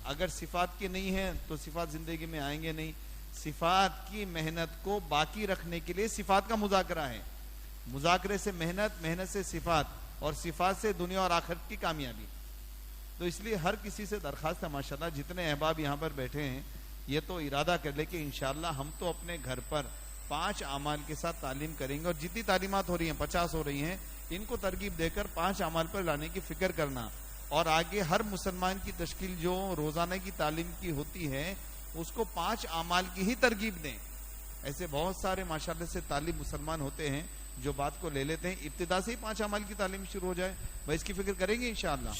अगर सिफात की नहीं है तो सिफात ज़िंदगी में आएंगे नहीं। सिफात की मेहनत को बाकी रखने के लिए सिफात का मुज़ाकरा है। मुज़ाकरे से मेहनत, मेहनत से सिफात और सिफात से दुनिया और आखिरत की कामयाबी। तो इसलिए हर किसी से दरख्वास्त है माशाल्लाह, जितने अहबाब यहाँ पर बैठे हैं, ये तो इरादा कर ले कि इंशाल्लाह हम तो अपने घर पर 5 अमाल के साथ तालीम करेंगे। और जितनी तालीमात हो रही हैं, 50 हो रही हैं, इनको तरकीब देकर 5 अमाल पर लाने की फिक्र करना, और आगे हर मुसलमान की तश्कील जो रोजाना की तालीम की होती है उसको 5 अमाल की ही तरकीब दें। ऐसे बहुत सारे माशाल्लाह से तालीम मुसलमान होते हैं जो बात को ले लेते हैं, इब्तिदा से ही 5 अमाल की तालीम शुरू हो जाए। भाई इसकी फिक्र करेंगे इंशाअल्लाह।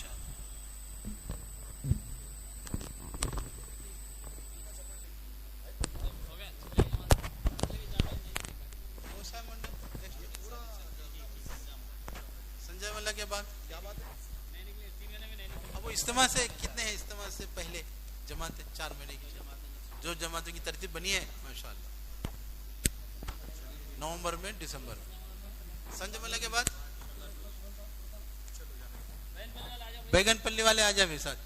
संजय मल्ला के बाद क्या बात है? अब वो इज्तिमा से कितने हैं? इज्तिमा से पहले जमात 4 महीने की जो जमातों की तरतीब बनी है माशाअल्लाह, नवंबर में, दिसंबर में। संजय मल्ला के बाद बैगन पल्ली वाले आ जाए साथ,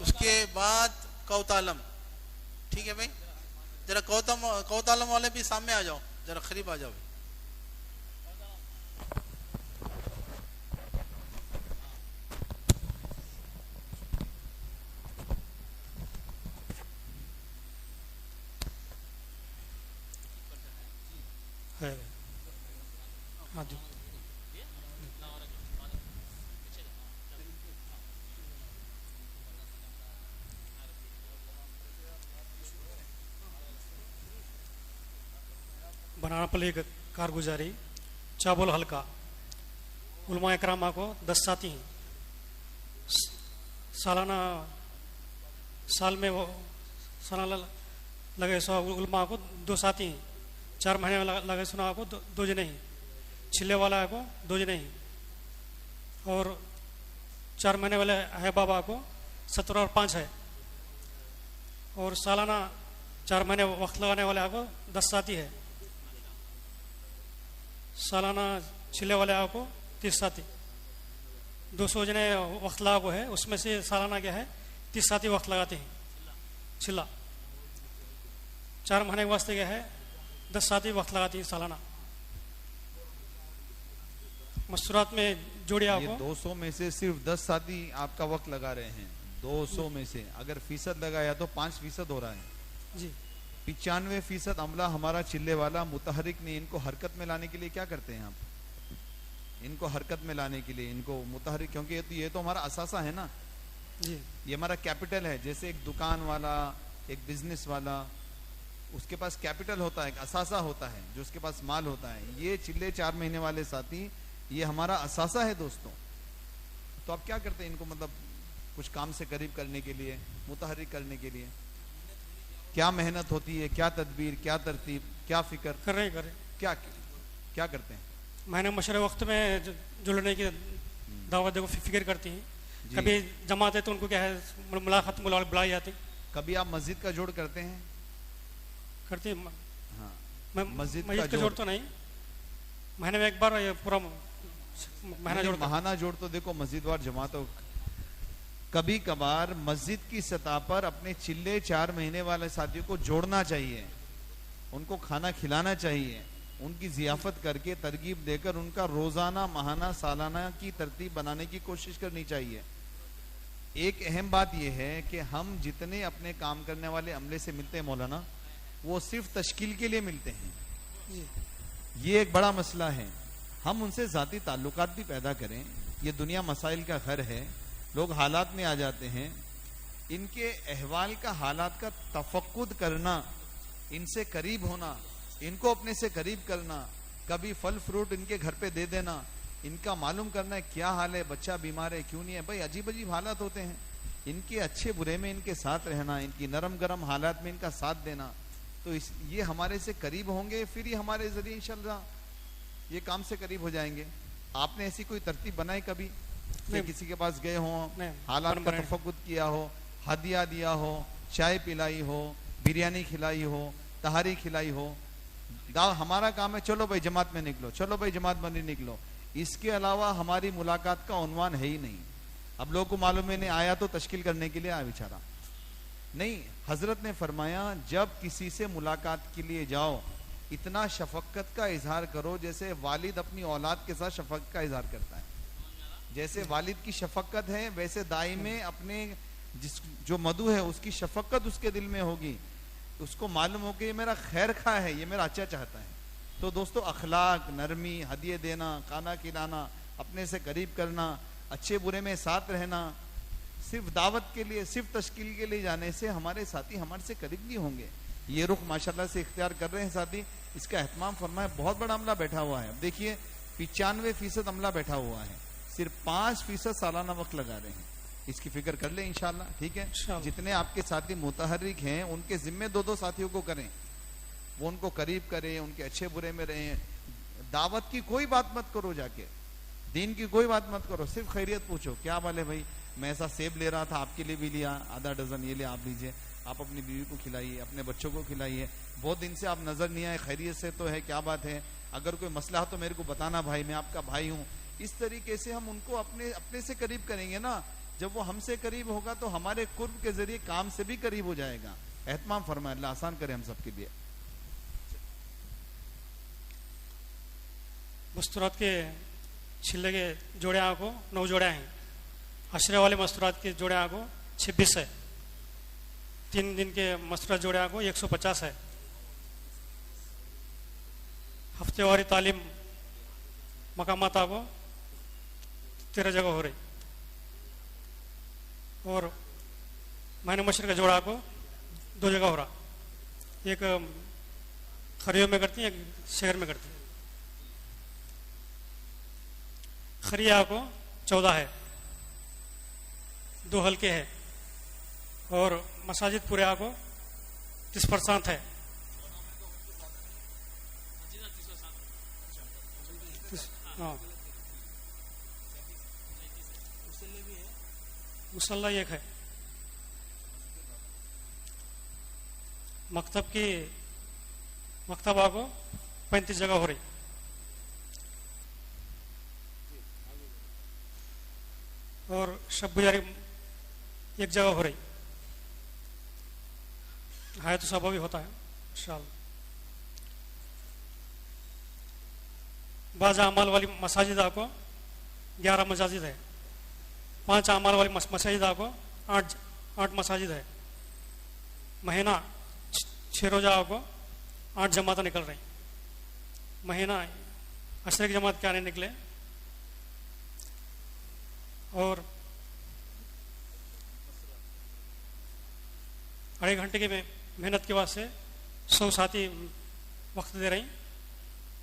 उसके बाद कौतालम। ठीक है भाई, जरा कौतालम वाले भी सामने आ जाओ, जरा करीब आ जाओ। हाँ जी। बनाना पल्ली कारगुजारी चाबुल हल्का उलमा इकरामा को 10 साथी हैं। सालाना साल में वो सालाना लगे सो उलमा को 2 साथी हैं। 4 महीने में लगे सुना को 2 जने हैं। छिले वाला को 2 जने हैं। और 4 महीने वाले है बाबा को 17 और 5 है। और सालाना 4 महीने वक्त लगाने वाले को 10 साथी है। सालाना छिले वाले को 30 साथी। 200 जने वक्त लगा को है, उसमें से सालाना क्या है 30 साथी वक्त लगाते हैं छिला। 4 महीने के वास्ते क्या है 10 साथी वक्त लगाती है सालाना। मस्तूरात में जोड़िया ये 200 में से सिर्फ 10 साथी आपका वक्त लगा रहे हैं। 200 में से अगर फीसद लगाया तो 5% हो रहा है जी। 95% अमला हमारा चिल्ले वाला मुतहरिक ने इनको हरकत में लाने के लिए क्या करते हैं आप? इनको हरकत में लाने के लिए इनको मुतहरिक, क्योंकि ये तो हमारा असासा है ना जी। ये हमारा कैपिटल है। जैसे एक दुकान वाला, एक बिजनेस वाला, उसके पास कैपिटल होता है, असासा होता है, जो उसके पास माल होता है। ये चिल्ले 4 महीने वाले साथी ये हमारा असासा है दोस्तों। तो आप क्या करते हैं इनको, मतलब कुछ काम से करीब करने के लिए, मुतहरिक करने के लिए क्या मेहनत होती है, क्या तदबीर, क्या तरतीब, क्या फिक्र कर रहे क्या करते हैं? मैंने मशरे वक्त में जुड़ने की दावत को फिक्र करती हैं। कभी जमात है तो उनको क्या है मुलाकात बुलाई जाती। कभी आप मस्जिद का जोड़ करते हैं? करती है। हाँ, मैं मस्जिद का जोड़ तो नहीं, महीने में एक बार ये पूरा महीना जोड़। महाना जोड़ तो देखो मस्जिदवार जमातों कभी कभार मस्जिद की सतह पर अपने चिल्ले 4 महीने वाले साथियों को जोड़ना चाहिए, उनको खाना खिलाना चाहिए, उनकी जियाफत करके तरगीब देकर उनका रोजाना, माहाना, सालाना की तरतीब बनाने की कोशिश करनी चाहिए। एक अहम बात यह है कि हम जितने अपने काम करने वाले अमले से मिलते हैं मौलाना, वो सिर्फ तश्कील के लिए मिलते हैं। ये एक बड़ा मसला है। हम उनसे जाती ताल्लुकात भी पैदा करें। ये दुनिया मसाइल का घर है, लोग हालात में आ जाते हैं। इनके अहवाल का, हालात का तफक्कुद करना, इनसे करीब होना, इनको अपने से करीब करना, कभी फल फ्रूट इनके घर पे दे देना, इनका मालूम करना है क्या हाल है, बच्चा बीमार है क्यों नहीं है। भाई अजीब अजीब हालात होते हैं, इनके अच्छे बुरे में इनके साथ रहना, इनकी नरम गरम हालात में इनका साथ देना, तो ये हमारे से करीब होंगे, फिर ये हमारे जरिए इंशाल्लाह ये काम से करीब हो जाएंगे। आपने ऐसी कोई तरतीब बनाई कभी कि किसी के पास गए हों, हालात का तफक्कुद किया हो, हदिया दिया हो, चाय पिलाई हो, बिरयानी खिलाई हो, तहारी खिलाई हो? हमारा काम है चलो भाई जमात में निकलो, चलो भाई जमात में निकलो। इसके अलावा हमारी मुलाकात का उन्वान है ही नहीं। अब लोगों को मालूम है नहीं आया तो तश्कील करने के लिए आया बेचारा नहीं। हजरत ने फरमाया जब किसी से मुलाकात के लिए जाओ इतना शफकत का इजहार करो जैसे वालिद अपनी औलाद के साथ शफकत का इजहार करता है। जैसे वालिद की शफकत है वैसे दाई में अपने जो मधु है उसकी शफकत उसके दिल में होगी। उसको मालूम हो कि ये मेरा खैर खा है, ये मेरा अच्छा चाहता है। तो दोस्तों अखलाक, नरमी, हदिये देना, खाना खिलाना, अपने से करीब करना, अच्छे बुरे में साथ रहना, सिर्फ दावत के लिए, सिर्फ तश्कील के लिए जाने से हमारे साथी हमारे से करीब नहीं होंगे। ये रुख माशाल्लाह से इख्तियार कर रहे हैं साथी, इसका एहतमाम फरमाए। बहुत बड़ा अमला बैठा हुआ है, देखिए 95% अमला बैठा हुआ है, सिर्फ 5% सालाना वक्त लगा रहे हैं। इसकी फिक्र कर ले इंशाल्लाह, ठीक है। जितने आपके साथी मुतहर्रिक हैं उनके जिम्मे 2-2 साथियों को करें, वो उनको करीब करें, उनके अच्छे बुरे में रहें। दावत की कोई बात मत करो, जाके दीन की कोई बात मत करो, सिर्फ खैरियत पूछो, क्या वाले भाई मैं ऐसा सेब ले रहा था, आपके लिए भी लिया, आधा डजन ये ले, आप लीजिए, आप अपनी बीवी को खिलाइए, अपने बच्चों को खिलाइए, बहुत दिन से आप नजर नहीं आए, खैरियत से तो है, क्या बात है, अगर कोई मसला हो तो मेरे को बताना भाई, मैं आपका भाई हूँ। इस तरीके से हम उनको अपने से करीब करेंगे ना, जब वो हमसे करीब होगा तो हमारे कुर्ब के जरिए काम से भी करीब हो जाएगा। एहतमाम फरमाए, अल्लाह आसान करे हम सबके लिए। मस्तूरात के छिल्ले के जोड़े आंखों 9 जोड़े हैं, अशरे वाले मस्तूरात के जोड़े आंखों 26 है, 3 दिन के मस्तूरात जोड़े आंखों 150 है। हफ्तेवारी तालीम मकामात को 13 जगह हो रही, और महीने मशर का जोड़ा को 2 जगह हो रहा, एक खरियों में करती है, एक शहर में करती है। खरिया को 14 है, 2 हल्के है, और मसाजिद पूरे को 30% है। हाँ, मुसल्ला एक है। मकतबा को 35 जगह हो रही, और शब गुजारी एक जगह हो रही है, तो सब भी होता है इंशाअल्लाह। बाज़ अमाल वाली मसाजिदा को 11 मसाजिद है, 5 अमाल वाली मसाजिदा को 8 मसाजिद है। महीना 6 रोजा को 8 जमात निकल रही, महीना अशरे की जमात क्या नहीं निकले, और 2.5 घंटे की मेहनत के वास्ते 100 साथी वक्त दे रही,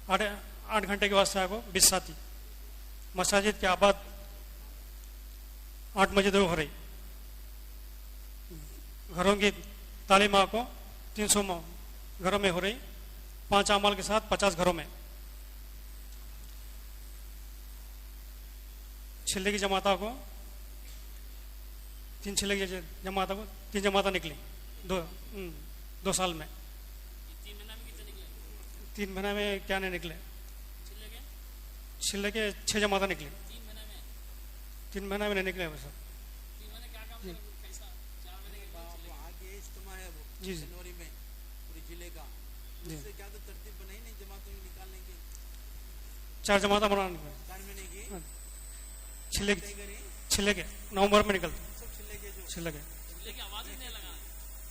8 घंटे के वास्ते आपको 20 साथी। मसाजिद के आबाद 8 मस्जिदें हो रही, घरों की तालीम को 300 घरों में हो रही, 5 अमाल के साथ 50 घरों में। छिल्ले की जमाता को 3 छिल्ले की जमाता को 3 जमाता निकली 2 साल में। 3 महीना में क्या नहीं निकले, छिल्ले के 6 जमाता निकली, 3 महीना में नहीं निकले वैसा। जी जी जनवरी में पूरी जिले का, उससे क्या तो तरतीब बनाई नहीं जमातों को निकालने की, 4 जमाता बनाने की, 4 महीने की छिल्ले के नवंबर में निकलते, सब छिले के जो छिल्ले के आवाज ही नहीं लगा।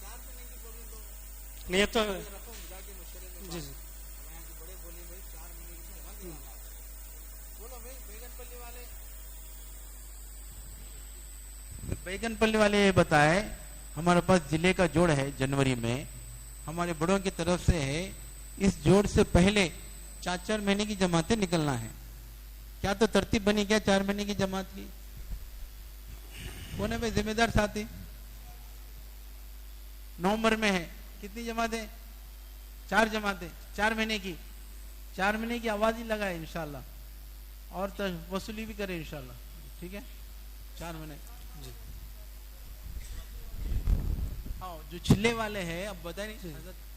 4 महीने की बोलूं तो नहीं तो रकम जाके मशवरे में जी जी यहाँ के बड़े बोले भाई 4 महीने की तो बंद होगा। बोलो भाई बैगनपल्ली वाले ये बताए, हमारे पास जिले का जोड़ है जनवरी में, हमारे बड़ों की तरफ से है, इस जोड़ से पहले 4-4 महीने की जमातें निकलना है। क्या तो तरतीब बनी क्या 4 महीने की जमात की? कौन है भाई जिम्मेदार साथी? नवंबर में है, कितनी जमातें? 4 जमातें, 4 महीने की, 4 महीने की आवाज ही लगाए इंशाल्लाह, और तो वसूली भी करे इंशाल्लाह, ठीक है। 4 महीने। हाँ, जो छिले वाले हैं अब बताए नहीं,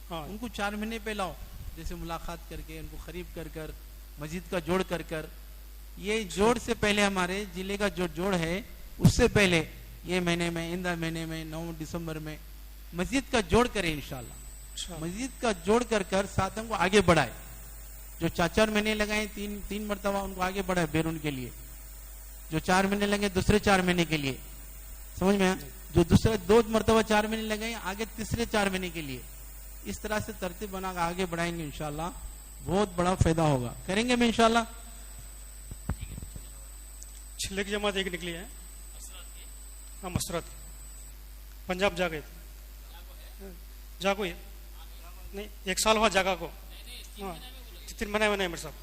हाँ, उनको 4 महीने पे लाओ, जैसे मुलाकात करके उनको खरीब कर कर मस्जिद का जोड़ कर कर। ये जोड़ से पहले हमारे जिले का जो जोड़ है उससे पहले ये महीने में, इंदा महीने में, 9 दिसंबर में मस्जिद का जोड़ करे इंशाल्लाह। मस्जिद का जोड़ कर कर साथों को आगे बढ़ाए, जो 4-4 महीने लगाए 3 मरतबा उनको आगे बढ़ाए बैरून के लिए, जो 4 महीने लगे दूसरे 4 महीने के लिए, समझ में, जो दूसरे 2 मरतबा 4 महीने लगाए आगे तीसरे 4 महीने के लिए। इस तरह से तरतीब बना आगे बढ़ाएंगे इंशाल्लाह। बहुत बड़ा फायदा होगा। करेंगे हम इंशाल्लाह। छिल्ले की जमात एक निकली है। हाँ मसरत पंजाब जा गए थे। जागो है नहीं, 1 साल हुआ जागा को। हाँ 3 महीने में नहीं मेरे साहब,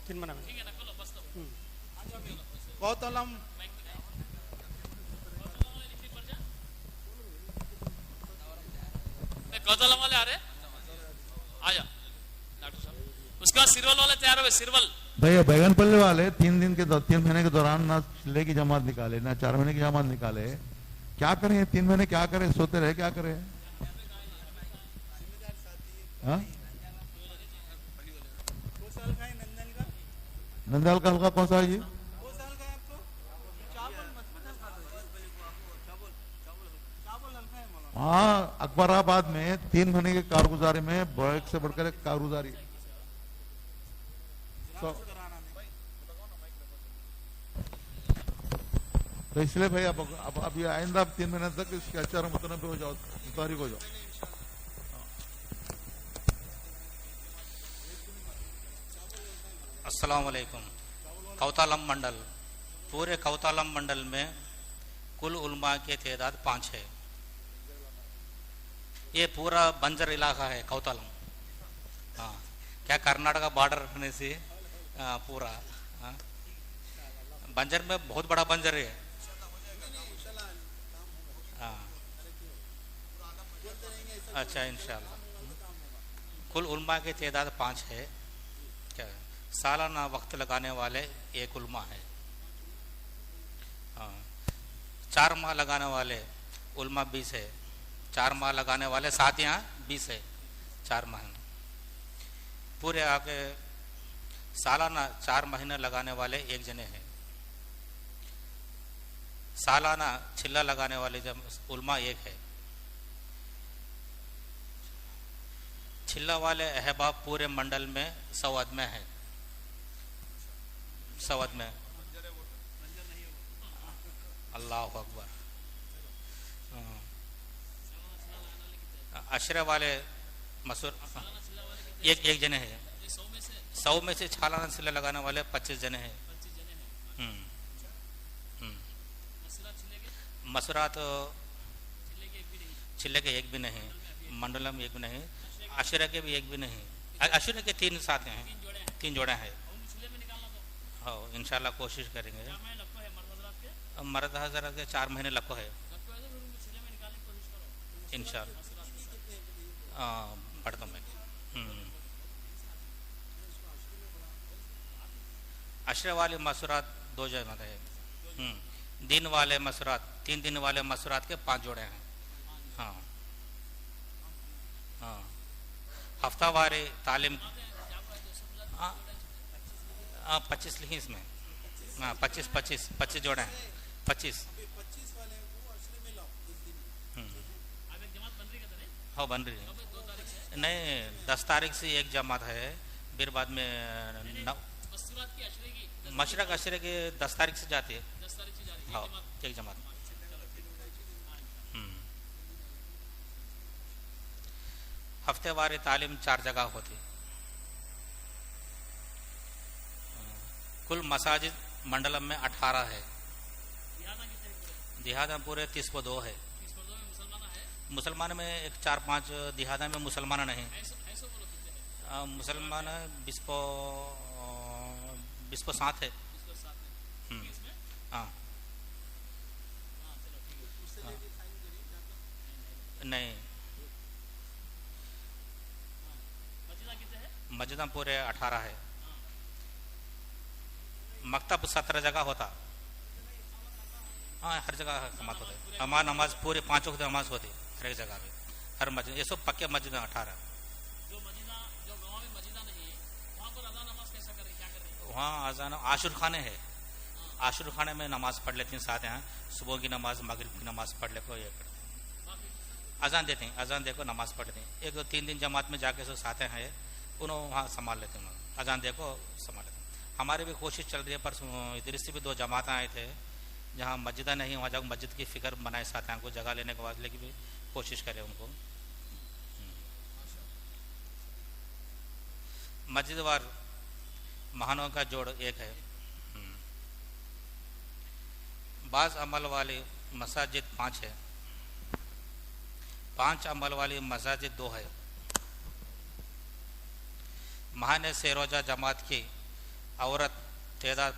3 महीने में। कौतलम कौतलम वाले आ रहे, आजा डॉक्टर साहब। उसका सिरवल वाले तैयार हुए, सिरवल भैया बैगनपल्ली वाले 3 महीने के दौरान ना छिल्ले की जमात निकाले ना 4 महीने की जमात निकाले। क्या करें 3 महीने, क्या करें, सोते रहे, क्या करें? हाँ? नंदयाल का हल्का कौन सा है जी? हाँ अकबराबाद में 3 महीने की कारगुजारी में एक से बढ़कर एक कारगुजारी। तो इसलिए भाई अब ये आइंदा आप 3 महीने तक इसके अचार मुतनबे हो जाओ, तारीख हो जाओ। अस्सलाम वालेकुम। कौतालम मंडल, पूरे कौतालम मंडल में कुल उलमा की तादाद 5 है। ये पूरा बंजर इलाका है कौतालम। हाँ क्या कर्नाटका बॉर्डर रहने से पूरा बंजर में बहुत बड़ा बंजर है। हाँ अच्छा इंशाल्लाह। कुल उलमा की तादाद 5 है। क्या सालाना वक्त लगाने वाले एक उलमा है। 4 माह लगाने वाले उलमा 20 है। 4 माह लगाने वाले साथियाँ 20 है। 4 माह पूरे आके सालाना 4 महीने लगाने वाले 1 जने हैं। सालाना छिल्ला लगाने वाले जब उलमा 1 है। छिल्ला वाले अहबाब पूरे मंडल में 100 आदमी है। 100 आदमी। अल्लाह अकबर। अशरे वाले मसूर एक जने हैं। 100 में से छालाना सिला लगाने वाले 25 जने हैं। मसूरात छिल्ले के एक भी नहीं, मंडलम एक भी नहीं, अशरे के भी एक भी नहीं। अशरे के 3 साथ हैं, 3 जोड़े हैं। हाँ इंशाल्लाह कोशिश करेंगे। मर्द हजरत के 4 महीने लको है इंशाल्लाह। पढ़ता मैं। अशरे वाले मसूरात 2 जगह है। दिन वाले मसूरात 3 दिन वाले मसूरात के 5 जोड़े हैं। हाँ हाँ हफ्तावारी तालीम 25 लिखी इसमें। हाँ 25 जोड़े हैं। 25 हाँ बन रही है। नहीं 10 तारीख से एक जमात है, फिर बाद में मशरक अशरे के 10 तारीख से जाती है। हाँ एक जमात। हफ्तेवारी तालीम 4 जगह होती। कुल मसाजिद मंडलम में 18 है। देहात में पूरे 32 है। मुसलमान में एक 4-5 देहात में मुसलमान नहीं। मुसलमान 27 है। हाँ नहीं मस्जिद पूरे 18 है। मकतब 17 जगह होता। हाँ हर जगह नमाज होते। हमारी नमाज पूरे 5 वक्त नमाज होती हर एक जगह पे, हर मस्जिद। ये सब पक्के मस्जिद 18। वहाँ अजान आशुर खाने है। आशुर खाने में नमाज पढ़ लेते हैं साथ यहाँ। सुबह की नमाज मगरिब की नमाज पढ़ ले को ये अजान देते हैं। अजान देखो नमाज पढ़ते हैं। 1-2-3 दिन जमात में जाके सब साथ हैं उन्होंने वहाँ संभाल लेते हैं। अजान देखो संभाल लेते हैं। हमारी भी कोशिश चल रही है। पर इधर से भी 2 जमात आए थे जहाँ मस्जिद नहीं, वहाँ जाकर मस्जिद की फिक्र बनाए साथ हैं को जगह लेने के बाद, लेकिन भी कोशिश करें उनको। मस्जिदवार महानों का जोड़ एक है। बाज़ अमल वाली मसाजिद 5 है, 5 अमल वाली मसाजिद 2 है। महाने से रोजा जमात की औरत तादाद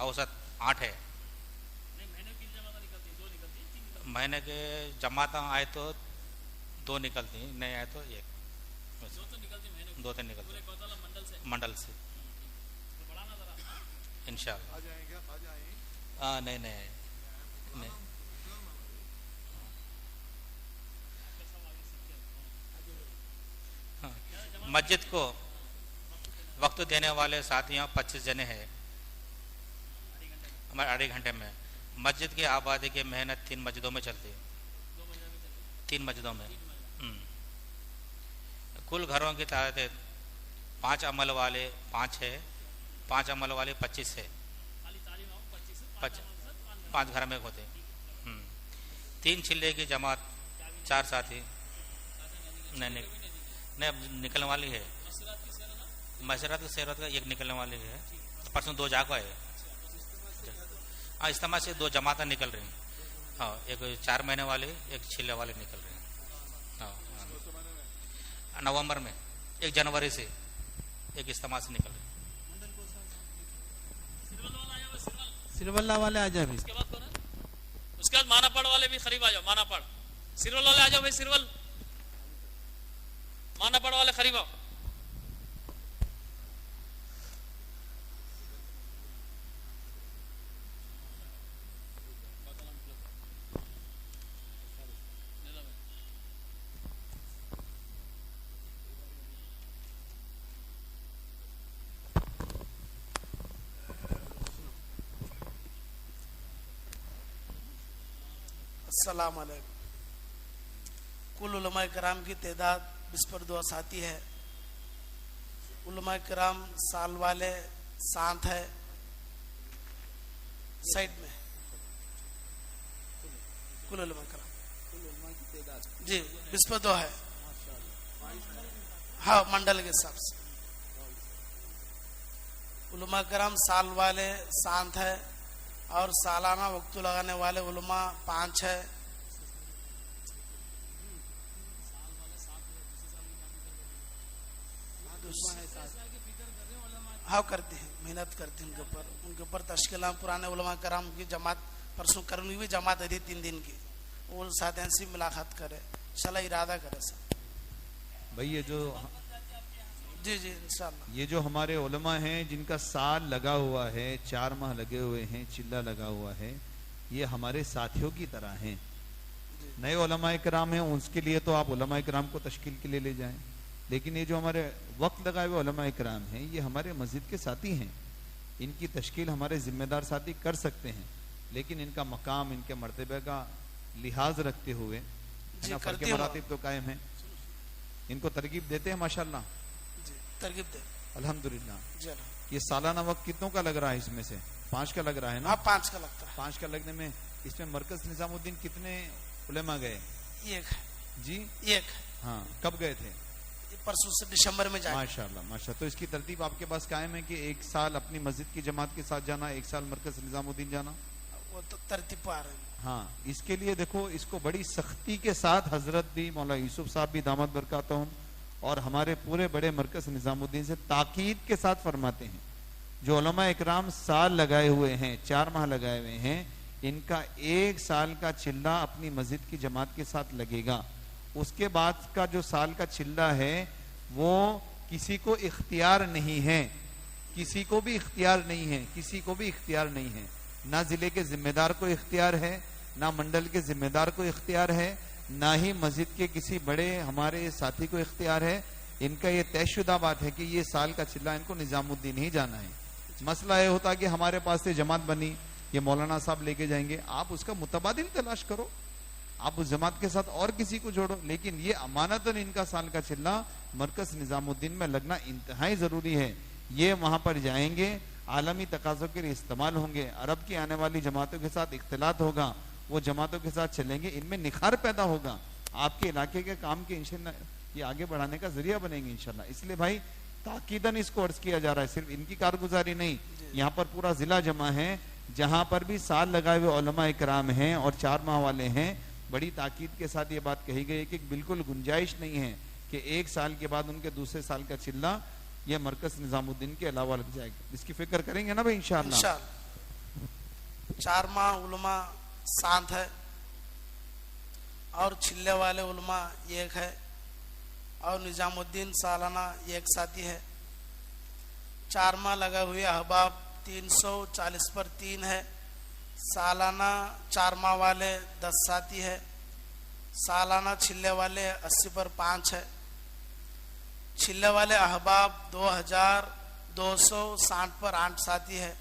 औसत 8 है। महीने के जमात आए तो 2 निकलती, नहीं आए तो 1, 2 तो निकलती मंडल से इंशाअल्लाह। नहीं नहीं नहीं। मस्जिद को वक्त देने वाले साथियों 25 जने हैं हमारे 2.5 घंटे में। मस्जिद की आबादी की मेहनत 3 मस्जिदों में चलती है, 3 मस्जिदों में। कुल घरों की तादाद 5 अमल वाले 5 है, 5 अमल वाले 25 है, 5 घर में होते। 3 चिल्ले की जमात 4 साथी नहीं निकलने वाली है। मशरत की सेरत का 1 निकलने वाली है, परसों 2 जाको है। हाँ, इस्तेमाल से 2 जमातें निकल रही हैं। हाँ, एक 4 महीने वाली, एक छिले वाले निकल रहे हैं। हाँ, नवंबर में 1 जनवरी से एक इस्तेमाल से निकल रहे हैं। सिरवल्ला वाले आ जाए। उसके बाद मानापड़ वाले भी खरीब आ जाओ। मानापड़ सिरवल वाले आ जाओ भाई। सिरवल मानापड़ वाले खरीब आओ। अस्सलाम वालेकुम। कुल उलमा कराम की तादाद 20 पर 2 साथी है। उलमा कराम साल वाले 7 है। साइड में कुल उलमा कराम जी 20 पर 2 है। हाँ, मंडल के हिसाब से उलमा कराम साल वाले 7 है और सालाना वक्त लगाने वाले उलमा 5 है। हाँ, करते हैं, मेहनत करते हैं उनके ऊपर तश्कीला। पुराने उलमा कराम की जमात परसों करनी हुई जमात थी 3 दिन की, वो साथ ऐसी मुलाकात करे, इंशाल्लाह इरादा करे सब भाई। ये जो जी जी इंशाल्लाह ये जो हमारे उलमा हैं जिनका साल लगा हुआ है, 4 माह लगे हुए हैं, चिल्ला लगा हुआ है, ये हमारे साथियों की तरह हैं। नए उलमा कराम हैं उसके लिए तो आप उलमा कराम को तश्कील के लिए ले जाएं, लेकिन ये जो हमारे वक्त लगाए हुए उलमा कराम हैं ये हमारे मस्जिद के साथी हैं। इनकी तश्कील हमारे जिम्मेदार साथी कर सकते हैं, लेकिन इनका मकाम, इनके मर्तबे का लिहाज रखते हुए फर्क मरातिब तो कायम है। इनको तरकीब देते हैं माशाल्लाह, तरकीब दे अल्हम्दुलिल्लाह। ये सालाना वक्त कितनों का लग रहा है? इसमें से 5 का लग रहा है ना? हाँ, 5 का लगता है। 5 का लगने में इसमें मरकज निजामुद्दीन कितने उलेमा गए? 1 जी 1। हाँ, कब गए थे? परसों से दिसंबर में जाए। माशाल्लाह माशाल्लाह। तो इसकी तरतीब आपके पास कायम है कि 1 साल अपनी मस्जिद की जमात के साथ जाना, 1 साल मरकज निजामुद्दीन जाना? वो तो तरतीब आ रहे हैं। हाँ, इसके लिए देखो इसको बड़ी सख्ती के साथ हजरत भी, मौला यूसुफ साहब भी दामद बरकातहुम और हमारे पूरे बड़े मरकज निजामुद्दीन से ताकीद के साथ फरमाते हैं, जो उलमा इकराम साल लगाए हुए हैं, 4 माह लगाए हुए हैं, इनका 1 साल का चिल्ला अपनी मस्जिद की जमात के साथ लगेगा। उसके बाद का जो साल का चिल्ला है वो किसी को इख्तियार नहीं है, किसी को भी इख्तियार नहीं है, किसी को भी इख्तियार नहीं है। ना जिले के जिम्मेदार को इख्तियार है, ना मंडल के जिम्मेदार को इख्तियार है, ना ही मस्जिद के किसी बड़े हमारे साथी को इख्तियार है। इनका ये तयशुदा बात है कि ये साल का चिल्ला इनको निजामुद्दीन ही जाना है। मसला ये होता कि हमारे पास से जमात बनी, ये मौलाना साहब लेके जाएंगे, आप उसका मुतबादिल तलाश करो, आप उस जमात के साथ और किसी को जोड़ो, लेकिन ये अमानतन इनका साल का चिल्ला मरकज निजामुद्दीन में लगना इंतहाई जरूरी है। ये वहां पर जाएंगे, आलमी तकाज़ों के लिए इस्तेमाल होंगे, अरब की आने वाली जमातों के साथ इख्तिलात होगा, वो जमातों के साथ चलेंगे, इनमें निखार पैदा होगा, आपके इलाके के काम के इंशाल्लाह ये आगे बढ़ाने का जरिया बनेंगे इंशाल्लाह। इसलिए भाई ताकीदन इसको अर्ज किया जा रहा है, सिर्फ इनकी कारगुजारी नहीं, यहाँ पर पूरा जिला जमा है, जहां पर भी साल लगाए हुए उलमा इकराम हैं और 4 माह वाले हैं। बड़ी ताकीद के साथ ये बात कही गई है कि बिल्कुल गुंजाइश नहीं है कि 1 साल के बाद उनके दूसरे साल का चिल्ला यह मरकज निजामुद्दीन के अलावा लग जाएगा। इसकी फिक्र करेंगे ना भाई इंशाअल्लाह। 4 माह उलमा साथ है और छिल्ले वाले उलमा 1 है और निजामुद्दीन सालाना 1 साथी है। 4 माह लगा हुए अहबाब 340 पर 3 है। सालाना 4 माह वाले 10 साथी है। सालाना छिल्ले वाले 80 पर 5 है। छिल्ले वाले अहबाब 2260 पर 8 साथी है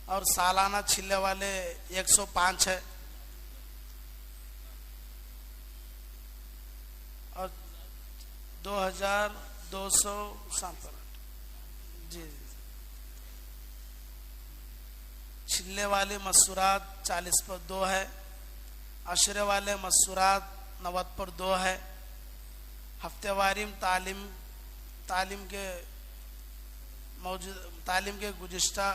और सालाना छिल्ले वाले 105 है और 2260 पर 8 जी। छिल्ले वाले मसूरात 40 पर 2 है। अशरे वाले मसूरात 90 पर 2 है। हफ्तेवारी तालीम के गुज़िश्ता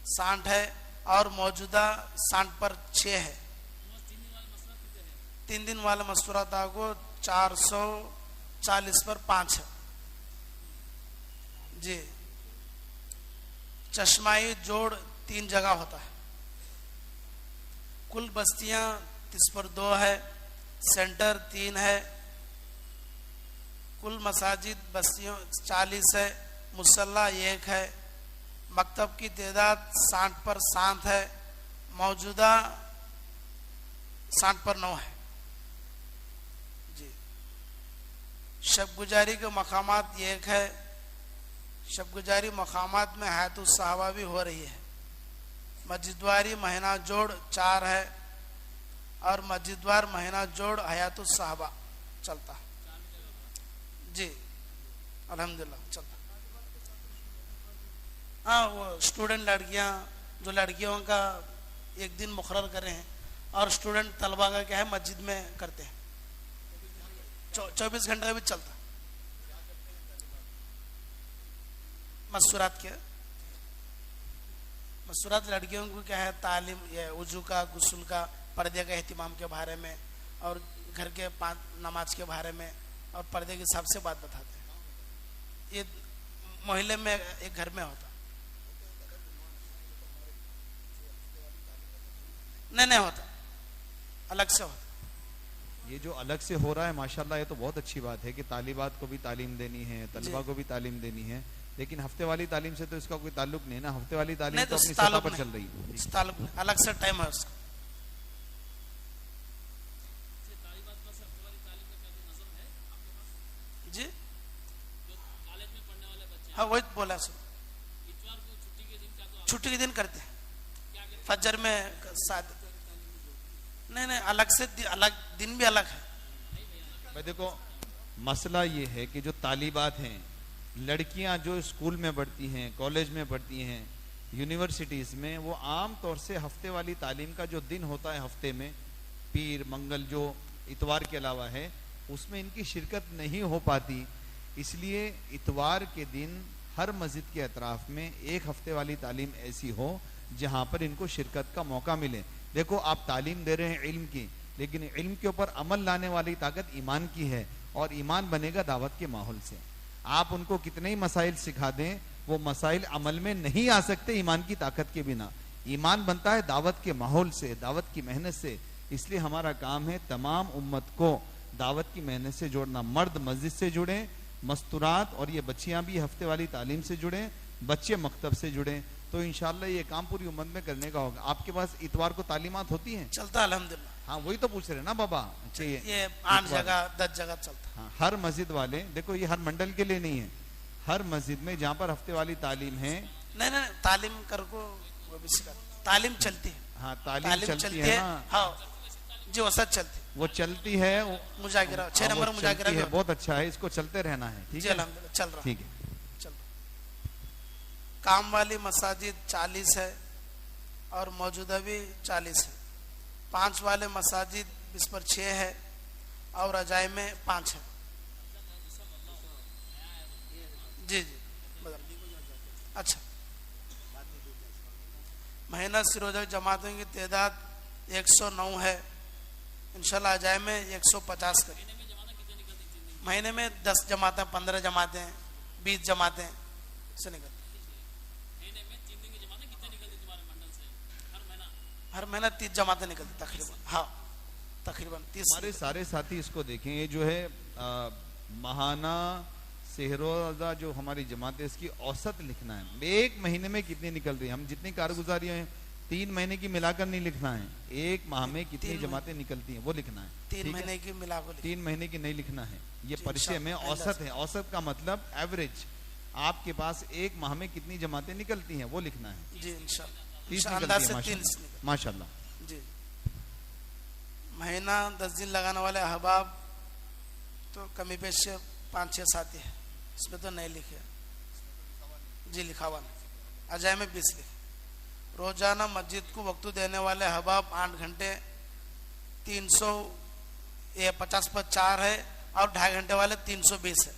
60 है और मौजूदा 60 पर 6 है। 3 दिन वाले मसूरात को 440 पर 5 है जी। चश्माई जोड़ 3 जगह होता है। कुल बस्तियां 30 पर 2 है। सेंटर 3 है। कुल मसाजिद बस्तियों 40 है। मुसल्ला 1 है। मकतब की तादाद 60 पर 7 है। मौजूदा 60 पर 9 है जी। शब गुजारी के मकामात 1 है। शब गुजारी मकामात में हयातुस सहाबा भी हो रही है। मस्जिदवारी महीना जोड़ 4 है और मस्जिदवार महीना जोड़ हयातुस सहाबा चलता है जी। अल्हम्दुलिल्लाह चलता। हाँ, वो स्टूडेंट लड़कियां जो लड़कियों का एक दिन मुकर्रर करे हैं और स्टूडेंट तलबा का क्या है मस्जिद में करते हैं। 24 घंटे भी चलता। मसूरात लड़कियों को क्या है तालीम ये वजू का, गुस्ल का, पर्दे का एहतिमाम के बारे में और घर के 5 नमाज के बारे में और पर्दे के हिसाब से बात बताते हैं। ये मोहल्ले में एक घर में होता नहीं होता, अलग से होता। ये जो अलग से हो रहा है माशाल्लाह ये तो बहुत अच्छी बात है कि तालिबात को भी तालीम देनी है, तलबा को भी तालीम देनी है, लेकिन हफ्ते वाली तालीम से तो इसका कोई ताल्लुक नहीं ना। हफ्ते वाली तालीम तो अपनी सतह पर चल रही है, अलग से टाइम है उसका। जी हाँ वही बोला सर। छुट्टी के दिन करते हैं फजर में नहीं अलग से अलग दिन भी अलग है भाई। देखो मसला ये है कि जो तालिबात हैं, लड़कियां जो स्कूल में पढ़ती हैं, कॉलेज में पढ़ती हैं, यूनिवर्सिटीज में, वो आम तौर से हफ्ते वाली तालीम का जो दिन होता है हफ्ते में, पीर मंगल जो इतवार के अलावा है, उसमें इनकी शिरकत नहीं हो पाती। इसलिए इतवार के दिन हर मस्जिद के अतराफ में एक हफ्ते वाली तालीम ऐसी हो जहां पर इनको शिरकत का मौका मिले। देखो आप तालीम दे रहे हैं इल्म की, लेकिन इल्म के ऊपर अमल लाने वाली ताकत ईमान की है और ईमान बनेगा दावत के माहौल से। आप उनको कितने ही मसाइल सिखा दें, वो मसाइल अमल में नहीं आ सकते ईमान की ताकत के बिना। ईमान बनता है दावत के माहौल से, दावत की मेहनत से। इसलिए हमारा काम है तमाम उम्मत को दावत की मेहनत से जोड़ना। मर्द मस्जिद से जुड़े, मस्तूरात और ये बच्चियां भी हफ्ते वाली तालीम से जुड़े, बच्चे मकतब से जुड़े, तो इंशाल्लाह ये काम पूरी उम्मत में करने का होगा। आपके पास इतवार को तालीमात होती हैं? चलता अल्हम्दुलिल्लाह। हाँ वही तो पूछ रहे ना बाबा, ये 8 जगह 10 जगह चलता। हाँ, हर मस्जिद वाले, देखो ये हर मंडल के लिए नहीं है, हर मस्जिद में जहाँ पर हफ्ते वाली तालीम है, नहीं तालीम कर को वो भी तालीम चलती है। हाँ तालीम चलती है ना। हाँ जी वसत चलती, वो चलती है। मुजाकिरा 6 नंबर मुजाकिरा है, बहुत अच्छा है, इसको चलते रहना है। ठीक है अल्हम्दुलिल्लाह चल रहा। ठीक है। काम वाली मसाजिद 40 है और मौजूदा भी 40 है। 5 वाले मसाजिद 20 पर 6 है और रजाई में 5 है जी जी अच्छा। महीना सिरोजा जमातों की तादाद 109 है, इंशाल्लाह अजाय में 150 करें। महीने में 10 जमातें, 15 जमातें, 20 जमातें से निकलती। हर महीना 30 जमातें निकलती तकरीबन। हाँ तकरीबन 30। हमारे सारे साथी इसको देखें, ये जो है महाना सेहरोजा जो हमारी जमात है इसकी औसत लिखना है। एक महीने में कितनी निकल रही है, हम जितनी कारगुजारी हैं 3 महीने की मिलाकर नहीं लिखना है, एक माह में कितनी जमातें निकलती हैं वो लिखना है। 3 महीने की मिलाकर 3 महीने की नहीं लिखना है, ये परिचय में औसत है। औसत का मतलब एवरेज, आपके पास एक माह में कितनी जमातें निकलती हैं वो लिखना है जी। इंशाल्लाह 30 अंदाज से निकलती 30 है माशाल्लाह जी। महीना 10 दिन लगाने वाले अहबाब तो कमी पेश 5-6 साथी है, इसमें तो नहीं लिखे जी, लिखा हुआ नहीं। अजाय में 20 लिखे। रोजाना मस्जिद को वक्त देने वाले अहबाब 8 घंटे 350 पर 4 है और 2.5 घंटे वाले 320 है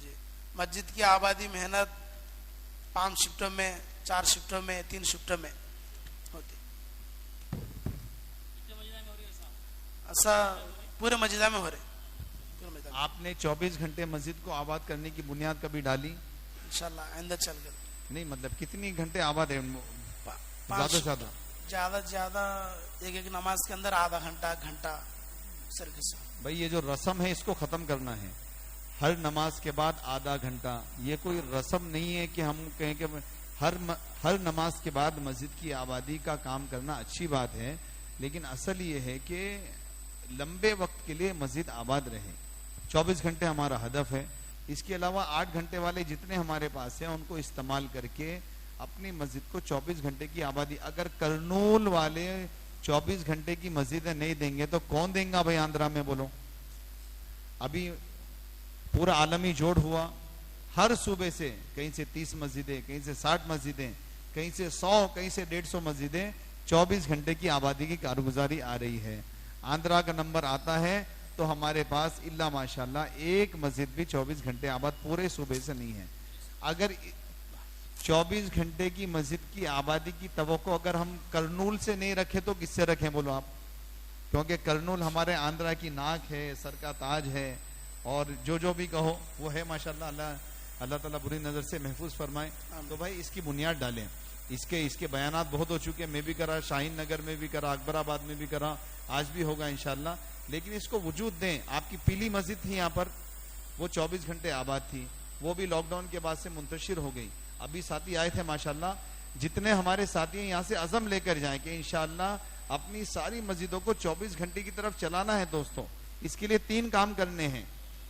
जी। मस्जिद की आबादी मेहनत 5 शिफ्टों में, 4 शिफ्टों में, 3 शिफ्टों में होती। ऐसा पूरे मस्जिदा में हो रहे। आपने 24 घंटे मस्जिद को आबाद करने की बुनियाद कभी डाली? इंशाल्लाह आइंदा चल गए। नहीं मतलब कितनी घंटे आबाद है? ज्यादा से ज्यादा ज्यादा एक नमाज के अंदर आधा घंटा घंटा सर के साथ। भाई ये जो रस्म है इसको खत्म करना है। हर नमाज के बाद आधा घंटा, ये कोई रस्म नहीं है कि हम कहें कि हर नमाज के बाद मस्जिद की आबादी का काम करना अच्छी बात है, लेकिन असल ये है कि लंबे वक्त के लिए मस्जिद आबाद रहे। 24 घंटे हमारा हदफ है। इसके अलावा 8 घंटे वाले जितने हमारे पास हैं उनको इस्तेमाल करके अपनी मस्जिद को 24 घंटे की आबादी, अगर करनूल वाले 24 घंटे की मस्जिदें नहीं देंगे तो कौन देंगे भाई आंध्रा में? बोलो। अभी पूरा आलमी जोड़ हुआ, हर सूबे से कहीं से 30 मस्जिदें, कहीं से 60 मस्जिदें, कहीं से 100, कहीं से 150 मस्जिदें 24 घंटे की आबादी की कारगुजारी आ रही है। आंध्रा का नंबर आता है तो हमारे पास इल्ला माशाल्लाह एक मस्जिद भी 24 घंटे आबाद पूरे सूबे से नहीं है। अगर 24 घंटे की मस्जिद की आबादी की तवक्को अगर हम करनूल से नहीं रखे तो किससे रखें बोलो आप? क्योंकि करनूल हमारे आंध्रा की नाक है, सर का ताज है, और जो भी कहो वो है माशाल्लाह। अल्लाह ताला बुरी नजर से महफूज फरमाए। तो भाई इसकी बुनियाद डालें। इसके बयानात बहुत हो चुके, मैं भी करा, शाहीन नगर में भी करा, अकबराबाद में भी करा, आज भी होगा इंशाल्लाह। लेकिन इसको वजूद दें। आपकी पीली मस्जिद थी यहाँ पर, वो 24 घंटे आबाद थी, वो भी लॉकडाउन के बाद से मुंतशिर हो गई। अभी साथी आए थे माशाल्लाह, जितने हमारे साथी हैं यहाँ से अज़म लेकर जाएं कि इंशाल्लाह अपनी सारी मस्जिदों को 24 घंटे की तरफ चलाना है। दोस्तों इसके लिए 3 काम करने हैं।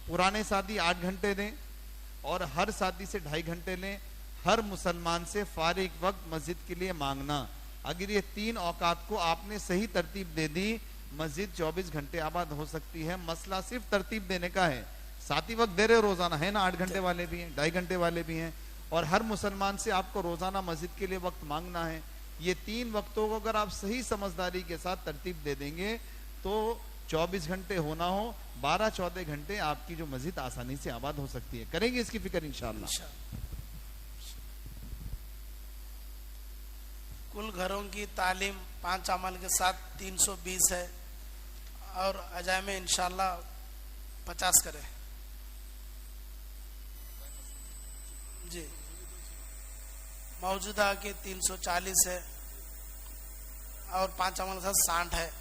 पुराने साथी 8 घंटे दें और हर साथी से 2.5 घंटे लें। हर मुसलमान से फारिग वक्त मस्जिद के लिए मांगना। अगर ये 3 औकात को आपने सही तरतीब दे दी, मस्जिद 24 घंटे आबाद हो सकती है। मसला सिर्फ तरतीब देने का है। साथी वक्त दे रहे रोजाना है ना, 8 घंटे वाले भी हैं, 2.5 घंटे वाले भी हैं, और हर मुसलमान से आपको रोजाना मस्जिद के लिए वक्त मांगना है। ये 3 वक्तों को अगर आप सही समझदारी के साथ तरतीब दे देंगे तो 24 घंटे होना हो 12-14 घंटे आपकी जो मस्जिद आसानी से आबाद हो सकती है। करेंगे इसकी फिक्र इंशाअल्लाह। कुल घरों की तालीम 5 अमल के साथ 320 है और अजाय में इंशाल्लाह 50 करें जी। मौजूदा के 340 है और 5 अमल के साथ 60 है।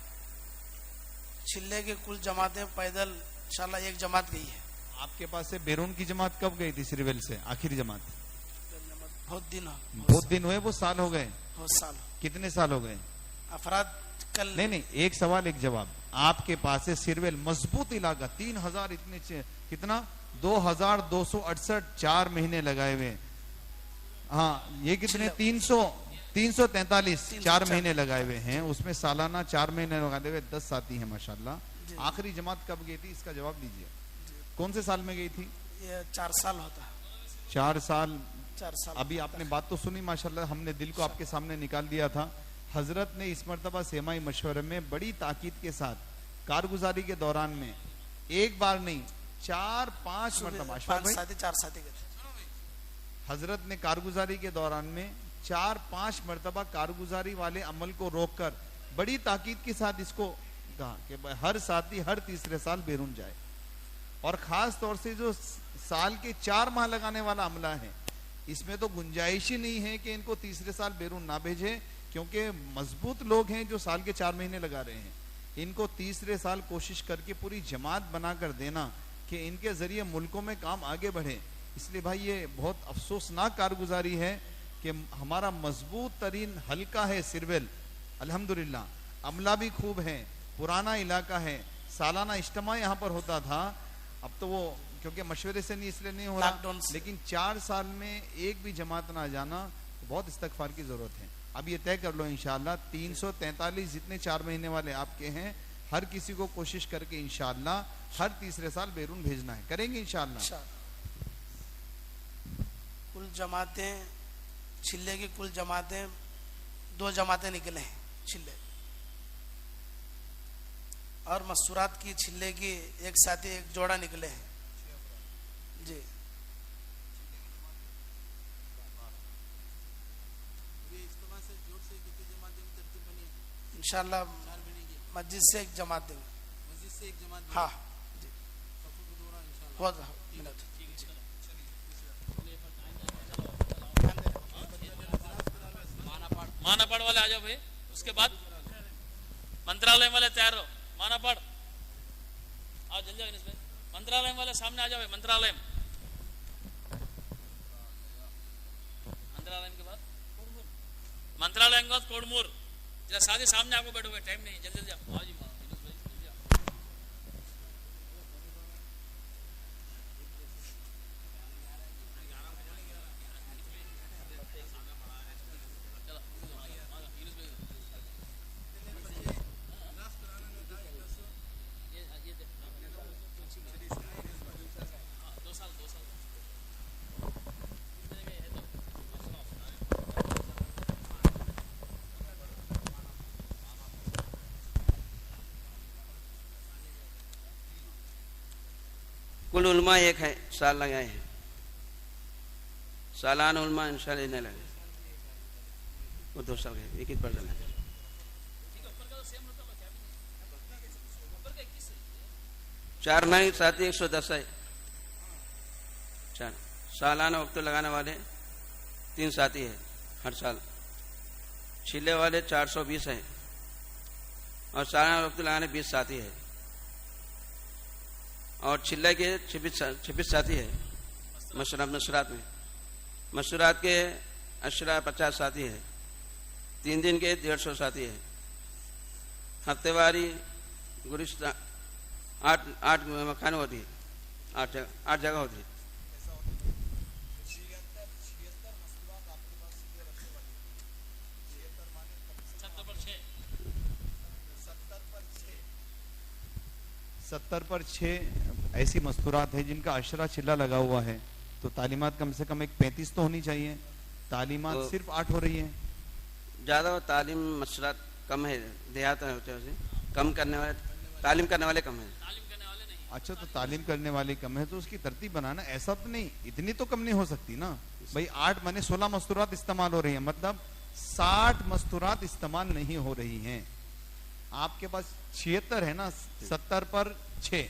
छिल्ले की कुल जमातें पैदल इंशाल्लाह 1 जमात गई है। आपके पास से बैरून की जमात कब गई थी? सिरवेल से आखिरी जमात बहुत दिन हुए, वो साल हो गए? साल। कितने साल हो गए? अफराद कल नहीं, एक सवाल एक जवाब। आपके पास है सिरवेल मजबूत इलाका, 3000 इतने कितना 2268 4 महीने लगाए हुए। हाँ ये कितने 343 4 महीने लगाए हुए हैं। उसमें सालाना 4 महीने लगाए हुए 10 साथी हैं माशाल्लाह। आखिरी जमात कब गई थी इसका जवाब दीजिए। कौन से साल में गई थी? ये 4 साल होता है। 4 साल। अभी होता आपने बात तो सुनी माशाल्लाह, हमने दिल को आपके सामने निकाल दिया था। हजरत ने इस मर्तबा सेमाई मशवरे में बड़ी ताकीद के साथ कारगुजारी के दौरान में एक बार नहीं 4-5 मरतबा 5 साथी 4 साथी गए थे। हजरत ने कारगुजारी के दौरान में 4-5 मरतबा कारगुजारी वाले अमल को रोककर बड़ी ताकीद के साथ इसको कहा कि हर साथी हर तीसरे साल बैरून जाए। और खास तौर से जो साल के 4 माह लगाने वाला अमला है, इसमें तो गुंजाइश ही नहीं है कि इनको तीसरे साल बैरून ना भेजे, क्योंकि मजबूत लोग हैं जो साल के 4 महीने लगा रहे हैं। इनको तीसरे साल कोशिश करके पूरी जमात बनाकर देना कि इनके जरिए मुल्कों में काम आगे बढ़े। इसलिए भाई ये बहुत अफसोसनाक कारगुजारी है कि हमारा मजबूत तरीन हल्का है सिरवेल, अल्हम्दुलिल्लाह अमला भी खूब है, पुराना इलाका है, सालाना इज्तिमा यहाँ पर होता था। अब तो वो क्योंकि मशवरे से नहीं इसलिए नहीं हो रहा, लेकिन 4 साल में एक भी जमात ना जाना, बहुत इस्तगफार की जरूरत है। अब ये तय कर लो इंशाअल्लाह 343 जितने 4 महीने वाले आपके हैं, हर किसी को कोशिश करके इंशाअल्लाह हर तीसरे साल बैरून भेजना है। करेंगे इंशाअल्लाह। कुल जमातें छिल्ले की कुल जमातें 2 जमातें निकले हैं छिल्ले, और मस्तूरात की छिल्ले की एक साथी एक जोड़ा निकले हैं जी। इंशाअल्लाह मस्जिद से एक जमात देंगे। मस्जिद से एक जमात, हाँ जी, बहुत मिनट। मानापड़ वाले आ जाओ भाई, उसके बाद मंत्रालय वाले तैयार रहो। मानापड़ आओ जल्दी इसमें, मंत्रालय वाले सामने आ जाओ। मंत्रालय के बाद मंत्रालय के बाद कोडमूर, जरा साथी सामने आपको बैठोगे, टाइम नहीं, जल्दी जल्दी आओ जी। कुल उलमा एक है, साल लगाए हैं, सालाना उलमा इंशाल्लाह नहीं लगे, वो 2 साल गए, 1% है। 4 महीने साथी 110 है। 4 सालाना वक्त लगाने वाले 3 साथी है हर साल, छिले वाले 420 है, और सालाना वक्त लगाने 20 साथी है, और छिल्ले के 26 साथी है। मशरात में मशरात के 50 साथी है, 3 दिन के 150 साथी है, हफ्तेवारी गुरिस्ता 8 मकान होती है, 8 जगह होती है। सत्तर पर 6 ऐसी मस्तूरात है जिनका अशरा छिल्ला लगा हुआ है, तो तालीमात कम से कम एक 35 तो होनी चाहिए। तालीमात तो सिर्फ 8 हो रही है, ज्यादा तालीम मशरात कम है, देहात होते हैं, कम करने वाले तालीम करने वाले कम है। अच्छा, तो तालीम करने वाले कम है तो उसकी तरतीब बनाना, ऐसा तो नहीं, इतनी तो कम नहीं हो सकती ना भाई। 8 माने 16 मस्तूरात इस्तेमाल हो रही है, मतलब 60 मस्तूरात इस्तेमाल नहीं हो रही हैं। आपके पास 76 है ना, 70 पर 6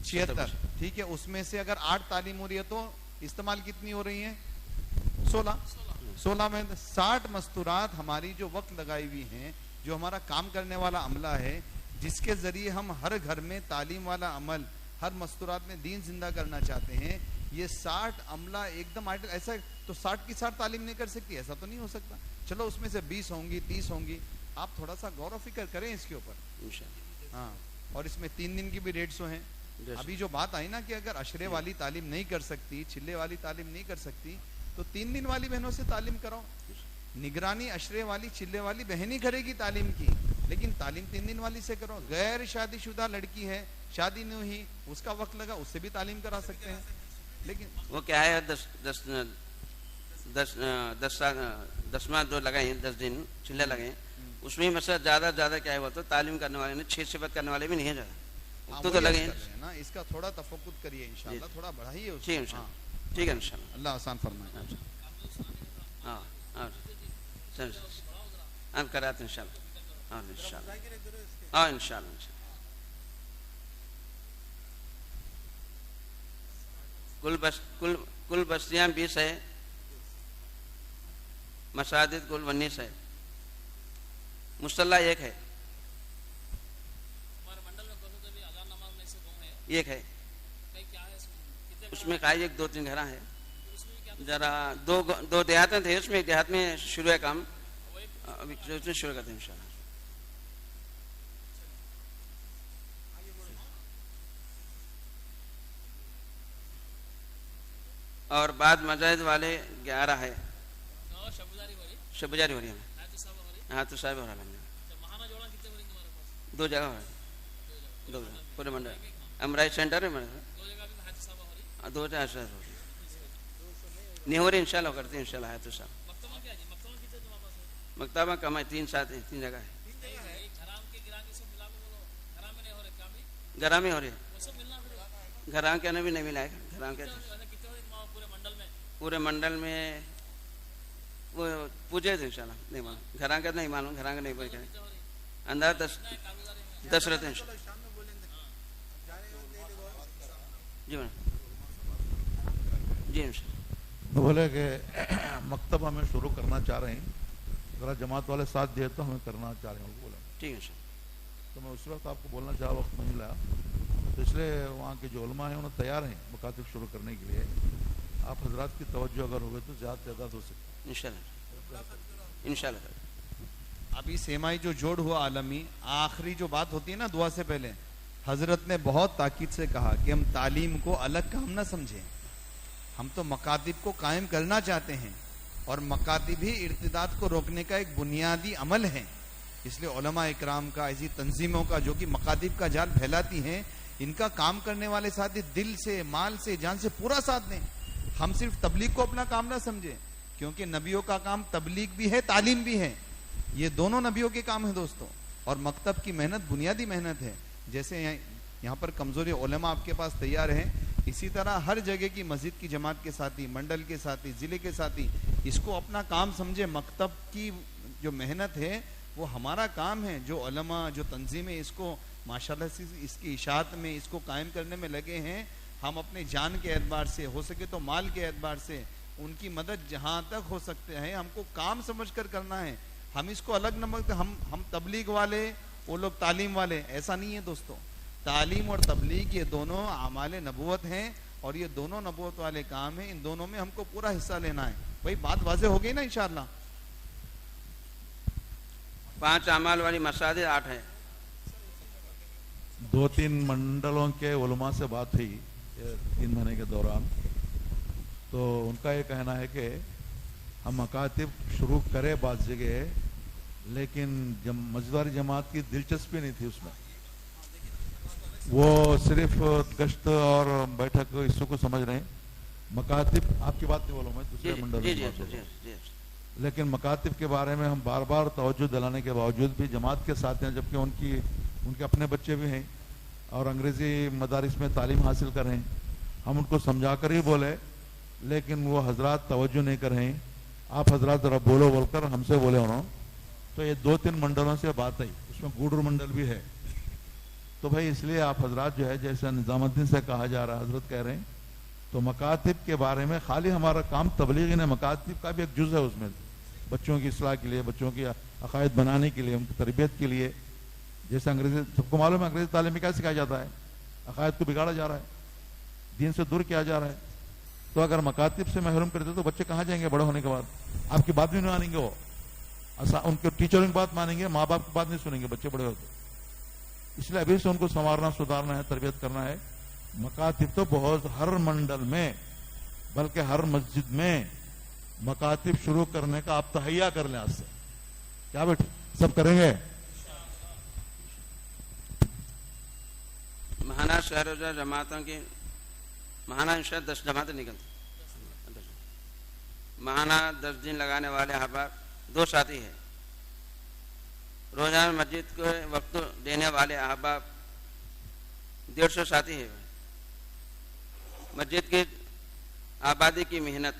76, ठीक है। उसमें से अगर 8 तालीम हो रही है तो इस्तेमाल कितनी हो रही है? 16 में 60 मस्तूरात हमारी जो वक्त लगाई हुई हैं, जो हमारा काम करने वाला अमला है, जिसके जरिए हम हर घर में तालीम वाला अमल, हर मस्तूरात में दीन जिंदा करना चाहते हैं, ये 60 अमला एकदम आइडल, ऐसा तो 60 की 60 तालीम नहीं कर सकती, ऐसा तो नहीं हो सकता। चलो उसमें से 20 होंगी, 30 होंगी, आप थोड़ा सा गौर फिक्र करें इसके ऊपर। हाँ, और इसमें 3 दिन की भी 150 हैं। अभी जो बात आई ना कि अगर अशरे वाली तालीम नहीं कर सकती, छिल्ले वाली तालीम नहीं कर सकती, तो 3 दिन वाली बहनों से तालीम कराओ। निगरानी अशरे वाली चिल्ले वाली बहन ही करेगी तालीम की, लेकिन तालीम 3 दिन वाली से करो। गैर शादीशुदा लड़की है, शादी नहीं हुई, उसका वक्त लगा, उससे भी तालीम करा सकते हैं। लेकिन वो क्या है, 10 जो लगाए हैं, 10 दिन चिल्ले लगे, उसमें मतलब ज्यादा क्या है, वो तो तालीम करने वाले ने 6 सिफत करने वाले भी नहीं है ज्यादा, तो लगे ना, इसका थोड़ा तफक्कुर करिए इंशाल्लाह, थोड़ा बढ़ाइए उसको। ठीक है इंशाल्लाह, ठीक है इंशाल्लाह, अल्लाह आसान फरमाए। हाँ हम कराते इंशाल्लाह, हाँ इंशाल्लाह, हाँ इंशाल्लाह। कुल बस्तियां 20 है, मसाजिद कुल 19 है, मुसल्ला 1 है, एक है, उसमें का 1-2-3 घर है, जरा दो देहात में थे, उसमें एक देहात में शुरू है काम, अभी उसमें शुरू करते हैं इंशाल्लाह। और बाद मजाहिद वाले 11 है, शबजारी हो रही है, हाँ तो साहब हो रहा है, 2 जगह है, 2 पूरे मंडल अमराई सेंटर में 2 जगह नहीं हो रही, इंशाल्लाह करते हैं इंशाल्लाह। है तो साहब मकतबा कम है, 3 साथ है, 3 जगह है, घरा में हो रही है, घरा के भी नहीं मिला है, घरा के पूरे मंडल में वो पूछे थे इंशाल्लाह, नहीं मालूम, घरा का नहीं मालूम, घरा का नहीं पूछे, अंदाज 10 रहते हैं जी मैडम जी। तो बोले कि मकतब हमें शुरू करना चाह रहे हैं, अगर जमात वाले साथ दिए तो हमें करना चाह रहे हैं, बोला ठीक है। तो मैं उस वक्त आपको बोलना चाहा, वक्त नहीं मिला, तो इसलिए वहाँ के जो उलमा हैं उन्हें तैयार हैं मकातिब शुरू करने के लिए। आप हजरात की तवज्जो अगर होगी तो ज़्यादा तादाद हो सकती है इंशाल्लाह इंशाल्लाह। अभी सेमाई जो जोड़ हुआ आलमी, आखिरी जो बात होती है ना दुआ से पहले, हजरत ने बहुत ताकीद से कहा कि हम तालीम को अलग काम ना समझें, हम तो मकातिब को कायम करना चाहते हैं, और मकातिब ही इर्तिदाद को रोकने का एक बुनियादी अमल है। इसलिए उलमा इकराम का, ऐसी तंजीमों का जो कि मकातिब का जाल फैलाती हैं, इनका काम करने वाले साथी दिल से, माल से, जान से पूरा साथ दें। हम सिर्फ तबलीग को अपना काम ना समझें, क्योंकि नबियों का काम तबलीग भी है, तालीम भी है, ये दोनों नबियों के काम है दोस्तों। और मकतब की मेहनत बुनियादी मेहनत है। जैसे यहाँ पर कमजोरी उलमा आपके पास तैयार हैं, इसी तरह हर जगह की मस्जिद की जमात के साथी, मंडल के साथी, जिले के साथी इसको अपना काम समझे। मकतब की जो मेहनत है वो हमारा काम है। जो उलमा, जो तंजीमें इसको माशाल्लाह से इसकी इशाअत में, इसको कायम करने में लगे हैं, हम अपने जान के एतबार से, हो सके तो माल के एतबार से उनकी मदद जहाँ तक हो सकते हैं हमको काम समझकर करना है। हम इसको अलग नमक, हम तबलीग वाले, वो लोग तालीम वाले, ऐसा नहीं है दोस्तों। तालीम और तबलीग ये दोनों आमाले नबूवत हैं, और ये दोनों नबूवत वाले काम हैं। इन दोनों में हमको पूरा हिस्सा लेना है। भाई बात वाज़े हो गई ना इंशाअल्लाह। 5 अमाल वाली मसाजिद 8 है। 2-3 मंडलों के उलमा से बात हुई 3 महीने के दौरान, तो उनका ये कहना है कि हम मकातिब शुरू करें बात जगह, लेकिन मस्जिदवारी जमात की दिलचस्पी नहीं थी उसमें। वो सिर्फ गश्त और बैठक इसको को समझ रहे हैं। मकातिब, आपकी बात नहीं बोलूँ मैं, दूसरे मंडल में, लेकिन मकातिब के बारे में हम बार बार तवज्जो दिलाने के बावजूद भी जमात के साथ हैं, जबकि उनके अपने बच्चे भी हैं और अंग्रेजी मदारिस में तालीम हासिल कर रहे हैं। हम उनको समझा कर ही बोले, लेकिन वो हजरात तवज्जो नहीं कर रहे हैं। आप हजरात जरा बोलो बोलकर हमसे बोले उन्होंने। तो ये 2-3 मंडलों से बात आई, उसमें गूडर मंडल भी है। तो भाई इसलिए आप हजरात जो है, जैसे निजामुद्दीन से कहा जा रहा है, हजरत कह रहे हैं, तो मकातिब के बारे में खाली हमारा काम तबलीग नहीं, मकातिब का भी एक जुज़ है उसमें, बच्चों की इस्लाह के लिए, बच्चों की अकायद बनाने के लिए, उनकी तरबियत के लिए। जैसे अंग्रेजी, सबको मालूम है अंग्रेजी तालीम में क्या सिखाया जाता है, अकायद को बिगाड़ा जा रहा है, दीन से दूर किया जा रहा है। तो अगर मकातिब से महरूम करते तो बच्चे कहाँ जाएंगे बड़े होने के बाद? आपकी बात भी नहीं मानेंगे वो, उनके टीचरों की बात मानेंगे, माँ बाप की बात नहीं सुनेंगे बच्चे बड़े होते। इसलिए अभी से उनको संवारना, सुधारना है, तरबियत करना है। मकातिब तो बहुत, हर मंडल में, बल्कि हर मस्जिद में मकातिब शुरू करने का आप तहैया कर लें आज से। क्या बेटे, सब करेंगे? महाना शहर जमातों की महाना इंशाअल्लाह 10 जमातें निकलती। महाना 10 दिन लगाने वाले अहबाब 2 साथी है। रोजाना मस्जिद को वक्त देने वाले अहबाब 150 साथी है। मस्जिद की आबादी की मेहनत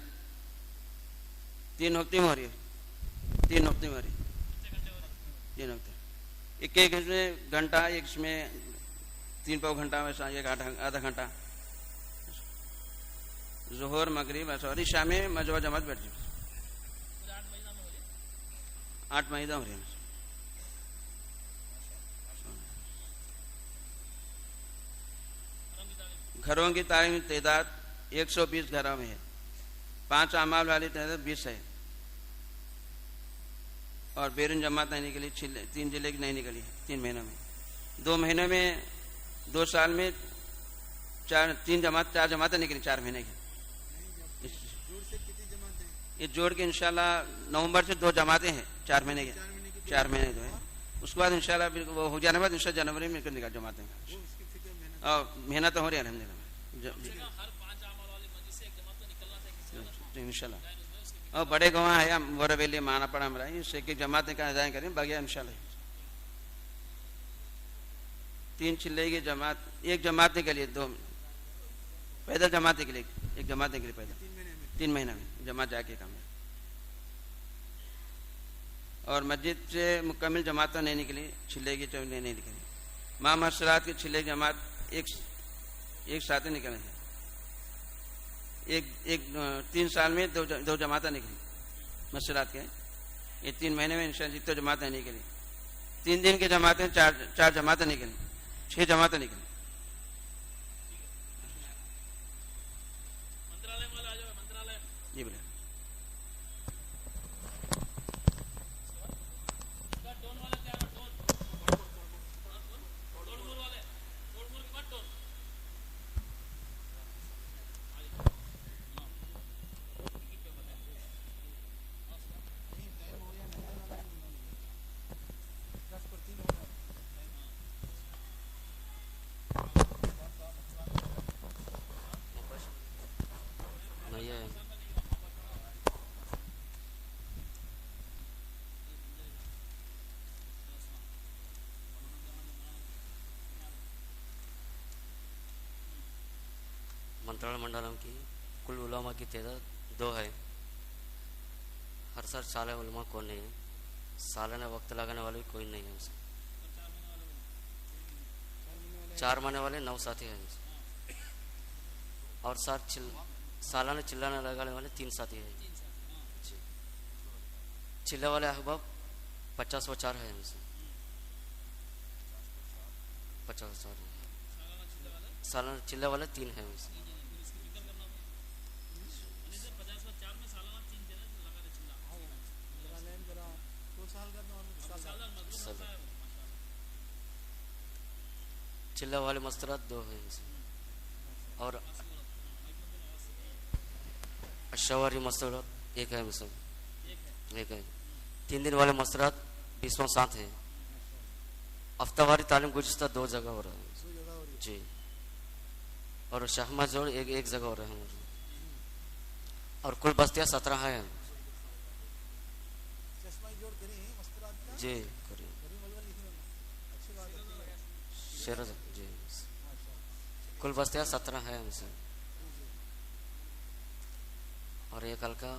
3 वक्त में हो रही है, 3 वक्त में हो रही है, 3 वक्त। एक इसमें घंटा, एक इसमें 3 पाव घंटा, वैसा एक आधा घंटा, जोहर मगरिब और ईशा में मजवा जमात बैठ जाए। 8 महीना हो रही है। घरों की तादाद 120 घरों में है। 5 अमाल वाली तादाद 20 है। और बैरून जमात नहीं निकली, 3 जिले की नहीं निकली 3 महीनों में। 2 महीनों में, 2 साल में 4 जमातें निकली 4 महीने की। ये जोड़ के इंशाल्लाह नवंबर से 2 जमातें हैं 4 महीने के, 4 महीने जो है। उसके बाद इंशाल्लाह वो हो जाने के बाद इंशाल्लाह जनवरी में निकल जमातें। और मेहनत हो रही है अल्हम्दुलिल्लाह इंशाल्लाह। और बड़े गवाह है बोरावेली माना पड़ा हमारा, इससे एक जमातें का अदाएँ करें बगैर इंशाल्लाह। 3 चिल्ले की जमात, एक जमात के लिए 2 पैदल जमाते के लिए, एक जमात के लिए पैदल 3 महीना में जमात जाके काम है। और मस्जिद से मुकम्मल जमात तो नहीं निकली, छिल्ले की नहीं निकली। माँ मसरात की छिल्ले की जमात एक साथ ही निकले हैं। एक 3 साल में 2 जमातें निकली मसरात के। ये 3 महीने में इंशाल्लाह जितने जमातें निकली। 3 दिन की जमातें 4 जमातें निकली, 6 जमातें निकली। जी बोले। मंत्रालय मंडलम की कुल उलमा की तादाद 2 है। हर साल साल उलमा कौन नहीं है, सालाना वक्त लगाने वाले कोई नहीं है उसे। 4 महीने वाले 9 साथी हैं और सालाना चिल्लाने लगाने वाले 3 साथी हैं। चिल्ला वाले अहबाब 50-4 है हमसे, 50-4 सालाना चिल्ला वाले 3 है हमसे। चिल्ला वाले मस्तरात 2 हैं और अशवारी मस्तरात 1 है मिसल, 1 है। 3 दिन वाले मस्तरात 20वां 7 है। हफ्तावारी तालीम गुज़िश्ता 2 जगह हो रहा है जी। और शाहमा जोड़ एक जगह हो रहा है हमारे। और कुल बस्तियाँ 17 है जी। शेर जी, कुल बस्तियाँ 17 है हमसे। और एक हल्का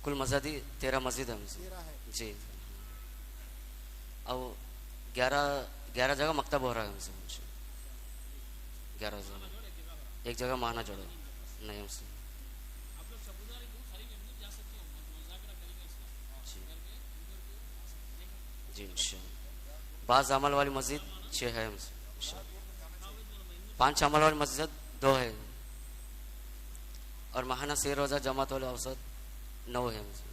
कुल मस्जिद 13 मस्जिद है हमसे जी। अब 11 जगह मकतब हो रहा है हमसे, 11 जगह। एक जगह माना जोड़ो नहीं हमसे जी इंशाअल्लाह। बाज़ अमल वाली मस्जिद 6 है हमसे। 5 अमल वाली मस्जिद 2 है। और महाना से रोज़ा जमात वाले औसत 9 है हमसे।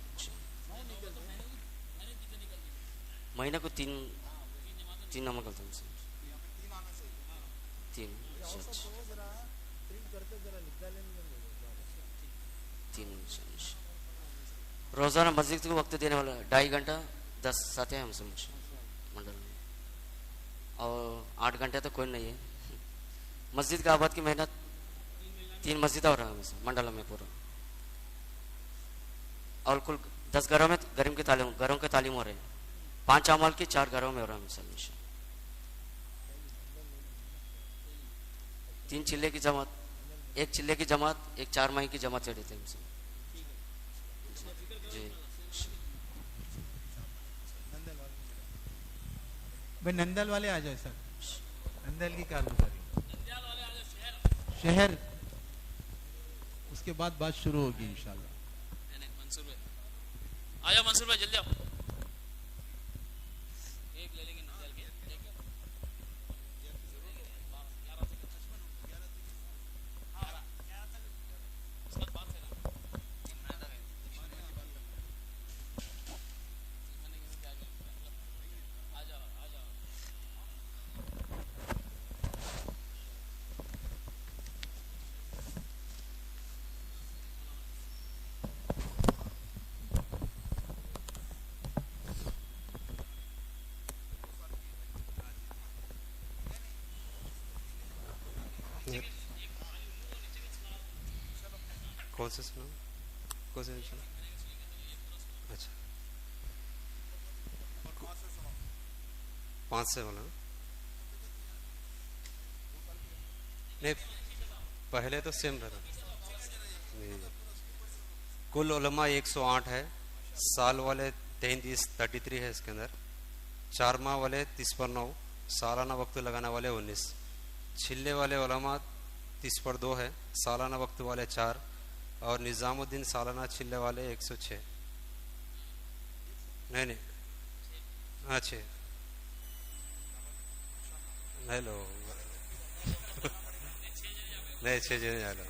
महीने को 3 नमक करते हैं हमसे 3 रोजाना मस्जिद को वक्त देने वाला 2.5 घंटा 10 साथी हैं हमसे मंडल में। और 8 घंटे तो कोई नहीं है। मस्जिद का आबाद की मेहनत 3 मस्जिद हो रहा है हमसे मंडल में पूरा। और कुल 10 घरों में घरों के तालीम हो रहे हैं। 5 अमल की 4 घरों में हो रहा है हमसे। 3 चिल्ले की जमात, 1 चिल्ले की जमात, 1 4 माही की जमात चढ़ी थी हमसे जी। भाई नंदल वाले आ जाए सर, नंदल की कारगुजारी शहर, उसके बाद बात शुरू होगी इंशाल्लाह। मंसूर भाई आ जाओ, मंसूर भाई जल्दी आओ। एक ले लेंगे नंदल के, कौन से सुना, कौन से सुना? अच्छा 5 से बोला नहीं, पहले तो सेम रहता नहीं। कुल उलमा 108 है, साल वाले 33 है इसके अंदर, 4 माह वाले 30 पर 9, सालाना वक्त लगाने वाले 19, छिल्ले वाले उलमा 30 पर 2 है, सालाना वक्त वाले 4, और निज़ामुद्दीन सालाना छिल्ले वाले 106। नहीं अच्छे नहीं लो नहीं 6 जने आ लो।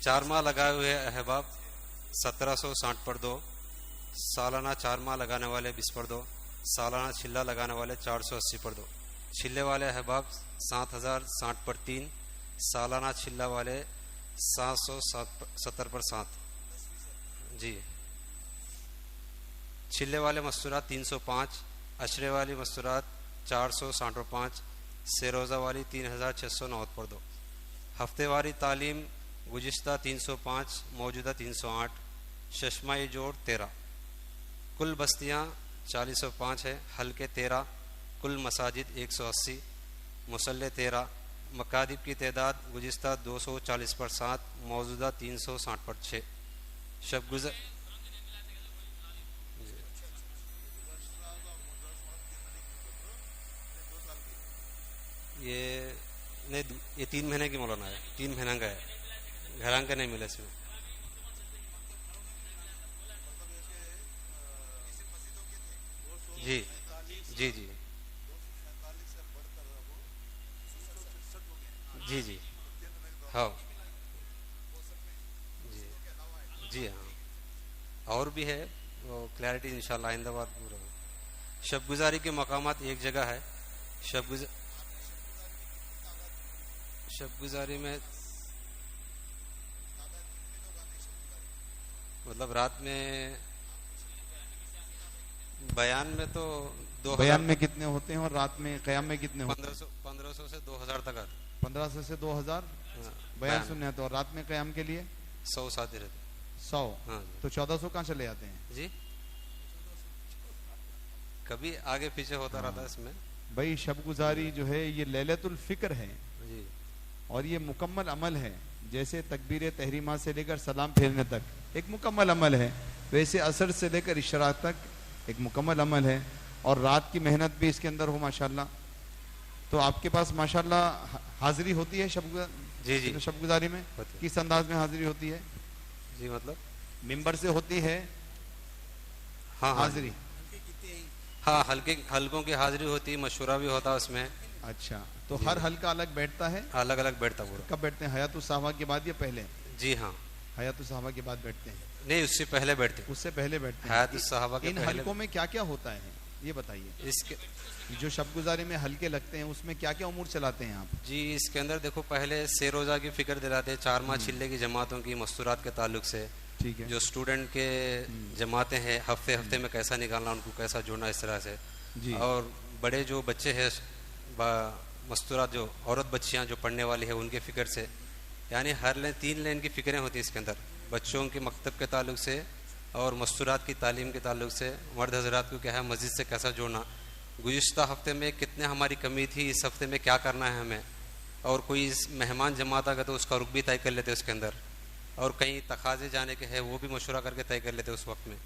4 माह लगाए हुए अहबाब 1760 पर 2, सालाना 4 माह लगाने वाले 20 पर 2, सालाना छिल्ला लगाने वाले 480 पर 2, छिल्ले वाले अहबाब 7060 पर 3, सालाना छिल्ला वाले 770 पर 7 जी। छिल्ले वाले मस्तूरात 305, अशरे वाली मस्तूरात 465, सेरोज़ा वाली 3609 पर 2, हफ्तेवारी तालीम गुज़िश्ता 305, मौजूदा 308, शशमाई जोड़ 13, कुल बस्तियाँ 4005 है, हल्के 13, कुल मसाजिद 180, मुसल्ले 13, मकादिब की तादाद गुज़िश्ता 240 पर 7, मौजूदा 360 पर 6, शब गुज़र ये नहीं, ये 3 महीने की मौलाना है, 3 महीने का है, घरां का नहीं मिला इसमें। जी जी जी जी जी हाँ जी जी हाँ, और भी है वो क्लैरिटी इंशाल्लाह आइंदा बार पूरा। शब गुजारी के मकामात एक जगह है, शब गुजारी में मतलब रात में बयान में तो 2000 बयान में कितने होते हैं और रात में क़याम में कितने होते हैं? 1500 से 2000 तक। 1500 से 2000 बयान सुनने हैं, तो और रात में क़याम के लिए 100 साथी रहते। 100 हाँ तो 1400 कहाँ चले जाते हैं जी? कभी आगे पीछे होता रहता है इसमें। भाई शब गुजारी जो है ये लैलतुल फिक्र है जी, और ये मुकम्मल अमल है। जैसे तकबीर तहरीमा से लेकर सलाम फेरने तक एक मुकम्मल अमल है, वैसे असर से लेकर इशराक तक एक मुकम्मल अमल है, और रात की मेहनत भी इसके अंदर हो माशाल्लाह। तो आपके पास माशाल्लाह हाजिरी होती है जी जी शब गुजारी में? किस अंदाज में हाजिरी होती है जी? मतलब मिंबर से होती है हाँ हाजिरी? हाँ, हल्कों की हाजिरी होती है, मशूरा भी होता है उसमें। अच्छा, तो हर हल्का अलग बैठता है? अलग अलग बैठता पूरा। कब बैठते हैं, हयातुस सहाबा के बाद या पहले? जी हाँ, हयातुस सहाबा के बाद बैठते हैं? नहीं, उससे पहले बैठते। उससे पहले बैठते हैं। हयातुस सहाबा के इन हल्कों में क्या क्या होता है ये बताइए। इसके जो शब गुजारी में हल्के लगते हैं उसमें क्या क्या उमूर चलाते हैं आप? जी, इसके अंदर देखो, पहले से रोज़ा की फिक्र दिलाते हैं, 4 माह छिल्ले की जमातों की मस्तूरात के ताल्लुक से। ठीक है। जो स्टूडेंट के जमातें हैं, हफ्ते में कैसा निकालना, उनको कैसा जोड़ना, इस तरह से जी। और बड़े जो बच्चे हैं मस्तूरात, जो औरत बच्चियाँ जो पढ़ने वाली है, उनके फ़िक्र से, यानी हर लेन 3 लेन की फ़िक्रें होती है इसके अंदर, बच्चों के मकतब के ताल्लुक से और मस्तूरात की तालीम के ताल्लुक से। मर्द हजरात को क्या है, मस्जिद से कैसा जोड़ना, गुज़िश्ता हफ्ते में कितने हमारी कमी थी, इस हफ्ते में क्या करना है हमें, और कोई मेहमान जमात आ गया तो उसका रुख भी तय कर लेते उसके अंदर, और कहीं तकाजे जाने के है वो भी मशवरा करके तय कर लेते उस वक्त में।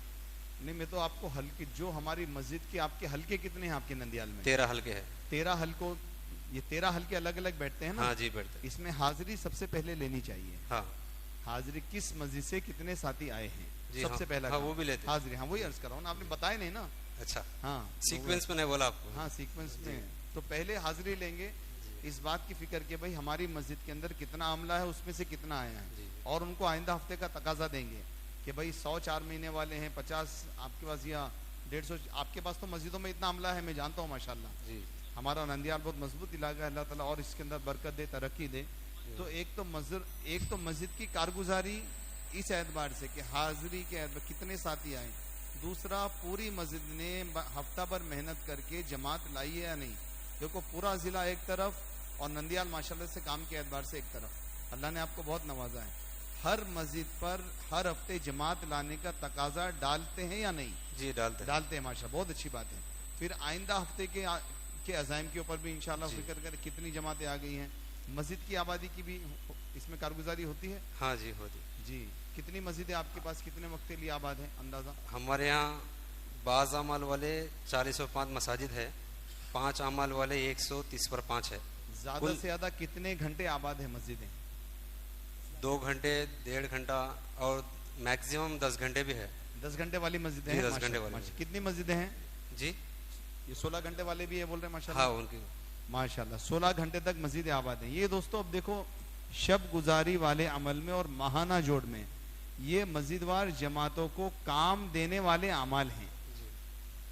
नहीं, मैं तो आपको हल्के, जो हमारी मस्जिद के आपके हल्के कितने हैं आपके नंदियाल में? 13 हल्के है। 13 हल्कों, ये 13 हल्के अलग अलग बैठते हैं ना? हाँ जी, बैठते। इसमें हाजिरी सबसे पहले लेनी चाहिए। हाँ, हाजिरी किस मस्जिद से कितने साथी आए हैं सबसे पहला। हाँ, वो भी लेते हाजिरी। हाँ, वही अर्ज कर रहा हूँ, आपने बताया नहीं ना। अच्छा, हाँ, सीक्वेंस में नहीं बोला आपको। हाँ, सीक्वेंस में। तो पहले हाजिरी लेंगे, इस बात की फिक्र कि भाई हमारी मस्जिद के अंदर कितना अमला है, उसमें से कितना आया है, और उनको आइंदा हफ्ते का तकाजा देंगे कि भाई 100 4 महीने वाले हैं, 50 आपके पास या 150, आपके पास तो मस्जिदों में इतना अमला है, मैं जानता हूँ माशाल्लाह। हमारा नंदियाल बहुत मजबूत इलाका है, अल्लाह ताला और इसके अंदर बरकत दे, तरक्की दे। तो एक तो मस्जिद की कारगुजारी इस एतबार से कि हाजिरी के एतबार कितने साथी आए, दूसरा पूरी मस्जिद ने हफ्ता भर मेहनत करके जमात लाई है या नहीं। देखो पूरा जिला एक तरफ और नंदियाल माशाल्लाह से काम के एतबार से एक तरफ, अल्लाह ने आपको बहुत नवाजा है। हर मस्जिद पर हर हफ्ते जमात लाने का तकाजा डालते हैं या नहीं? जी, डालते हैं माशाल्लाह, बहुत अच्छी बात है। फिर आइंदा हफ्ते के अज़ाइम के ऊपर भी इंशाल्लाह फिक्र करें कितनी जमातें आ गई हैं। मस्जिद की आबादी की भी इसमें कारगुजारी होती है? हाँ जी, होती जी। कितनी मस्जिदें आपके पास कितने वक्त के लिए आबाद है अंदाजा? हमारे यहाँ बाज़ अमाल वाले 405 मसाजिद है, 5 अमाल वाले 130 पर 5 है। ज्यादा से ज्यादा कितने घंटे आबाद है मस्जिदें? 2 घंटे, 1.5 घंटा और मैक्सिमम 10 घंटे भी है। 10 घंटे वाली मस्जिदें हैं? 10 घंटे वाली। कितनी मस्जिदें हैं जी? ये 16 घंटे वाले भी है बोल रहे हैं माशाल्लाह। हाँ, उनकी माशाल्लाह 16 घंटे तक मस्जिदें आबाद हैं। ये दोस्तों अब देखो शब गुजारी वाले अमल में और माहाना जोड़ में ये मस्जिदवार जमातों को काम देने वाले अमाल हैं।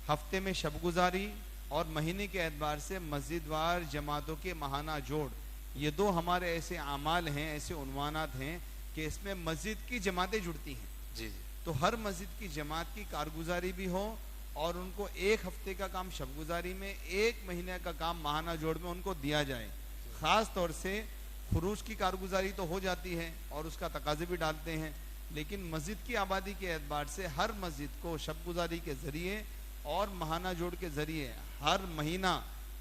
हफ्ते में शब गुजारी और महीने के एतबार से मस्जिदवार जमातों के माहाना जोड़, ये दो हमारे ऐसे अमाल हैं, ऐसे उन्वानात हैं कि इसमें मस्जिद की जमातें जुड़ती हैं। जी। तो हर मस्जिद की जमात की कारगुजारी भी हो और उनको एक हफ्ते का काम शब गुजारी में, 1 महीने का काम माहाना जोड़ में उनको दिया जाए। ख़ास तौर से खुरूज की कारगुजारी तो हो जाती है और उसका तकाजे भी डालते हैं, लेकिन मस्जिद की आबादी के एतबार से हर मस्जिद को शब गुजारी के ज़रिए और माहाना जोड़ के ज़रिए हर महीना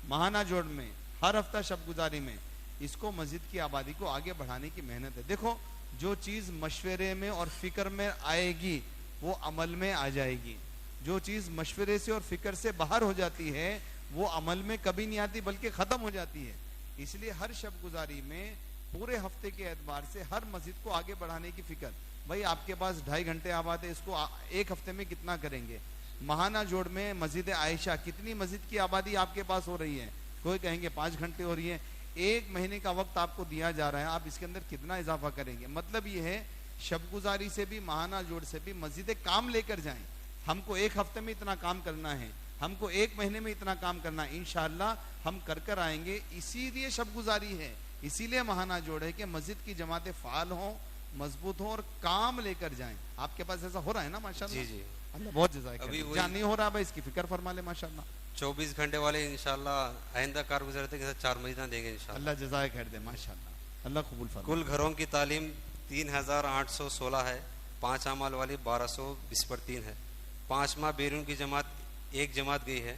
माहाना जोड़ में, हर हफ्ता शब गुजारी में इसको मस्जिद की आबादी को आगे बढ़ाने की मेहनत है। देखो जो चीज़ मशवरे में और फ़िक्र में आएगी वो अमल में आ जाएगी। जो चीज़ मशवरे से और फिक्र से बाहर हो जाती है वो अमल में कभी नहीं आती बल्कि ख़त्म हो जाती है। इसलिए हर शब गुजारी में पूरे हफ्ते के एतबार से हर मस्जिद को आगे बढ़ाने की फिक्र। भाई आपके पास 2.5 घंटे आबाद है, इसको एक हफ्ते में कितना करेंगे? महाना जोड़ में मस्जिद आयशा, कितनी मस्जिद की आबादी आपके पास हो रही है? कोई कहेंगे 5 घंटे हो रही है। 1 महीने का वक्त आपको दिया जा रहा है, आप इसके अंदर कितना इजाफा करेंगे? मतलब ये है शब गुजारी से भी महाना जोड़ से भी मस्जिदें काम लेकर जाएं। हमको 1 हफ्ते में इतना काम करना है, हमको 1 महीने में इतना काम करना है, इंशाअल्लाह हम कर आएंगे। इसीलिए शब गुजारी है, इसीलिए महाना जोड़ है कि मस्जिद की जमातें फाल हों, मजबूत हों और काम लेकर जाएं। आपके पास ऐसा हो रहा है ना माशाल्लाह? जी। अल्लाह बहुत जज़ाक। जहाँ नहीं हो रहा भाई इसकी फिक्र फरमा ले माशाल्लाह। 24 घंटे वाले इंशाल्लाह आइंदा कारगुजारी के 4 महीना देंगे इंशाल्लाह। अल्लाह जज़ाक खैर दे माशाल्लाह, अल्लाह कबूल फरमा। कुल घरों की तालीम 3816 है, 5 अमाल वाली 1220 पर 3 है। 5 माह बैरून की जमात 1 जमात गई है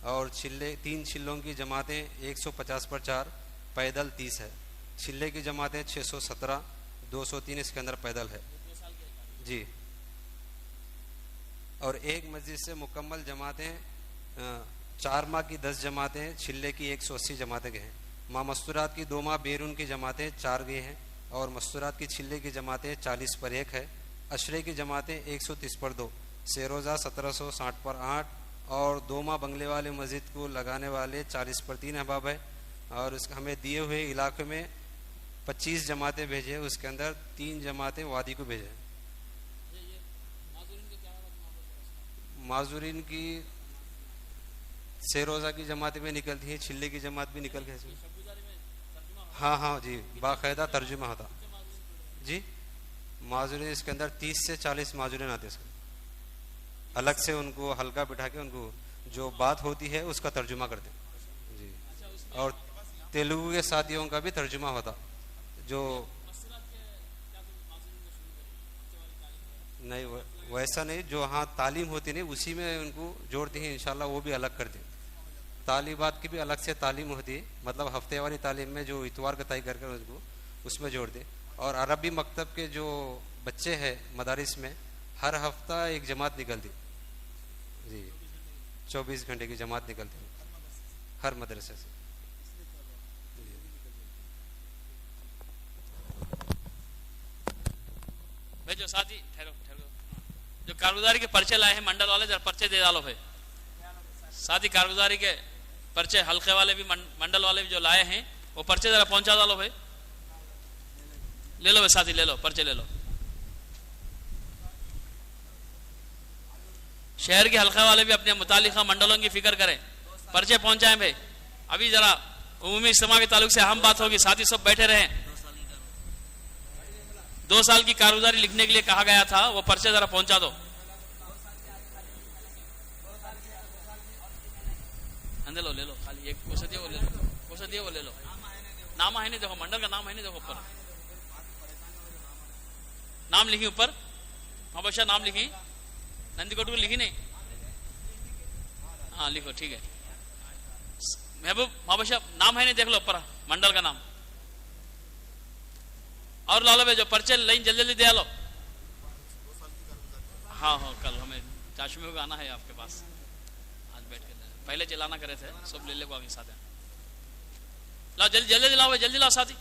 और 3 छिल्लों की जमातें 150 पर 4, पैदल 30 है। छिल्ले की जमातें 617, 203 इसके अंदर पैदल है जी। और एक मस्जिद से मुकम्मल जमातें 4 माह की 10 जमातें, छिल्ले की 180 जमातें गए हैं। माँ मस्तूरात की 2 माह बैरून की जमातें 4 गई हैं और मस्तूरात की छिल्ले की जमातें 40 पर 1 है। अशरे की जमातें 130 पर 2, सेरोज़ा 1760 पर 8 और 2 माह बंगले वाले मस्जिद को लगाने वाले 40 पर 3 अहबाब है। और उसका हमें दिए हुए इलाके में 25 जमातें भेजे, उसके अंदर 3 जमातें वादी को भेजे। माजूरीन की सेरोज़ा की जमातें भी निकलती हैं, छिल्ले की जमात भी निकल गई। हाँ जी, बाकायदा तर्जुमा होता जी। माजूरीन इसके अंदर 30 से 40 माजूरीन आते हैं, अलग से उनको हल्का बिठा के उनको जो बात होती है उसका तर्जुमा करते हैं जी। और तेलुगु के साथियों का भी तर्जुमा होता जो नहीं, वैसा नहीं, जो हाँ तालीम होती नहीं उसी में उनको जोड़ते हैं इंशाल्लाह, वो भी अलग कर दें तालीबात की भी अलग से तालीम होती है, मतलब हफ्ते वाली तालीम में जो इतवार का तय करके उसको उसमें जोड़ दे। और अरबी मकतब के जो बच्चे हैं मदारिस में हर हफ्ता एक जमात निकलती जी, 24 घंटे की जमात निकलती हर मदरसे से। भाई जो साथी ठहरो ठहरो, जो कारगुजारी के पर्चे लाए हैं मंडल वाले, जरा पर्चे दे डालो भाई। साथी कारगुजारी के पर्चे हल्के वाले भी मंडल वाले भी जो लाए हैं वो पर्चे जरा पहुंचा डालो भाई। ले लो भाई साथी, ले लो पर्चे ले लो। शहर के हल्के वाले भी अपने मुतालिका मंडलों की फिक्र करें, पर्चे पहुंचाएं भाई। अभी जरा उमूमी इज्तिमा के ताल्लुक से अहम बात होगी, साथी सब बैठे रहें। 2 साल की कारगुजारी लिखने के लिए कहा गया था, वो पर्चे जरा पहुंचा दो। अंदर लो, ले लो, खाली एक कोसा दिया वो ले लो, कोसा दिया वो ले लो। नाम है नहीं देखो, मंडल का नाम है नहीं देखो, ऊपर नाम लिखी, ऊपर महाबशा नाम लिखी, नंदीकोट को लिखी नहीं, हाँ लिखो ठीक है। महबूब महाबशा नाम है नहीं देख लो ऊपर मंडल का नाम। और लालो भाई जो पर्चे लाइन जल्दी जल्दी दे लो। हाँ हाँ कल हमें चाशमे को आना है आपके पास, आज बैठ के पहले चलाना करे थे, सब ले ले को आगे साथ है। लाओ जल्दी जल्दी लाओ भाई, जल्दी लाओ साथी।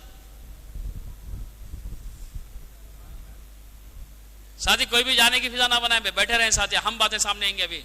साथी कोई भी जाने की फिजा ना बनाए, बैठे रहे साथी, हम बातें सामने आएंगे अभी।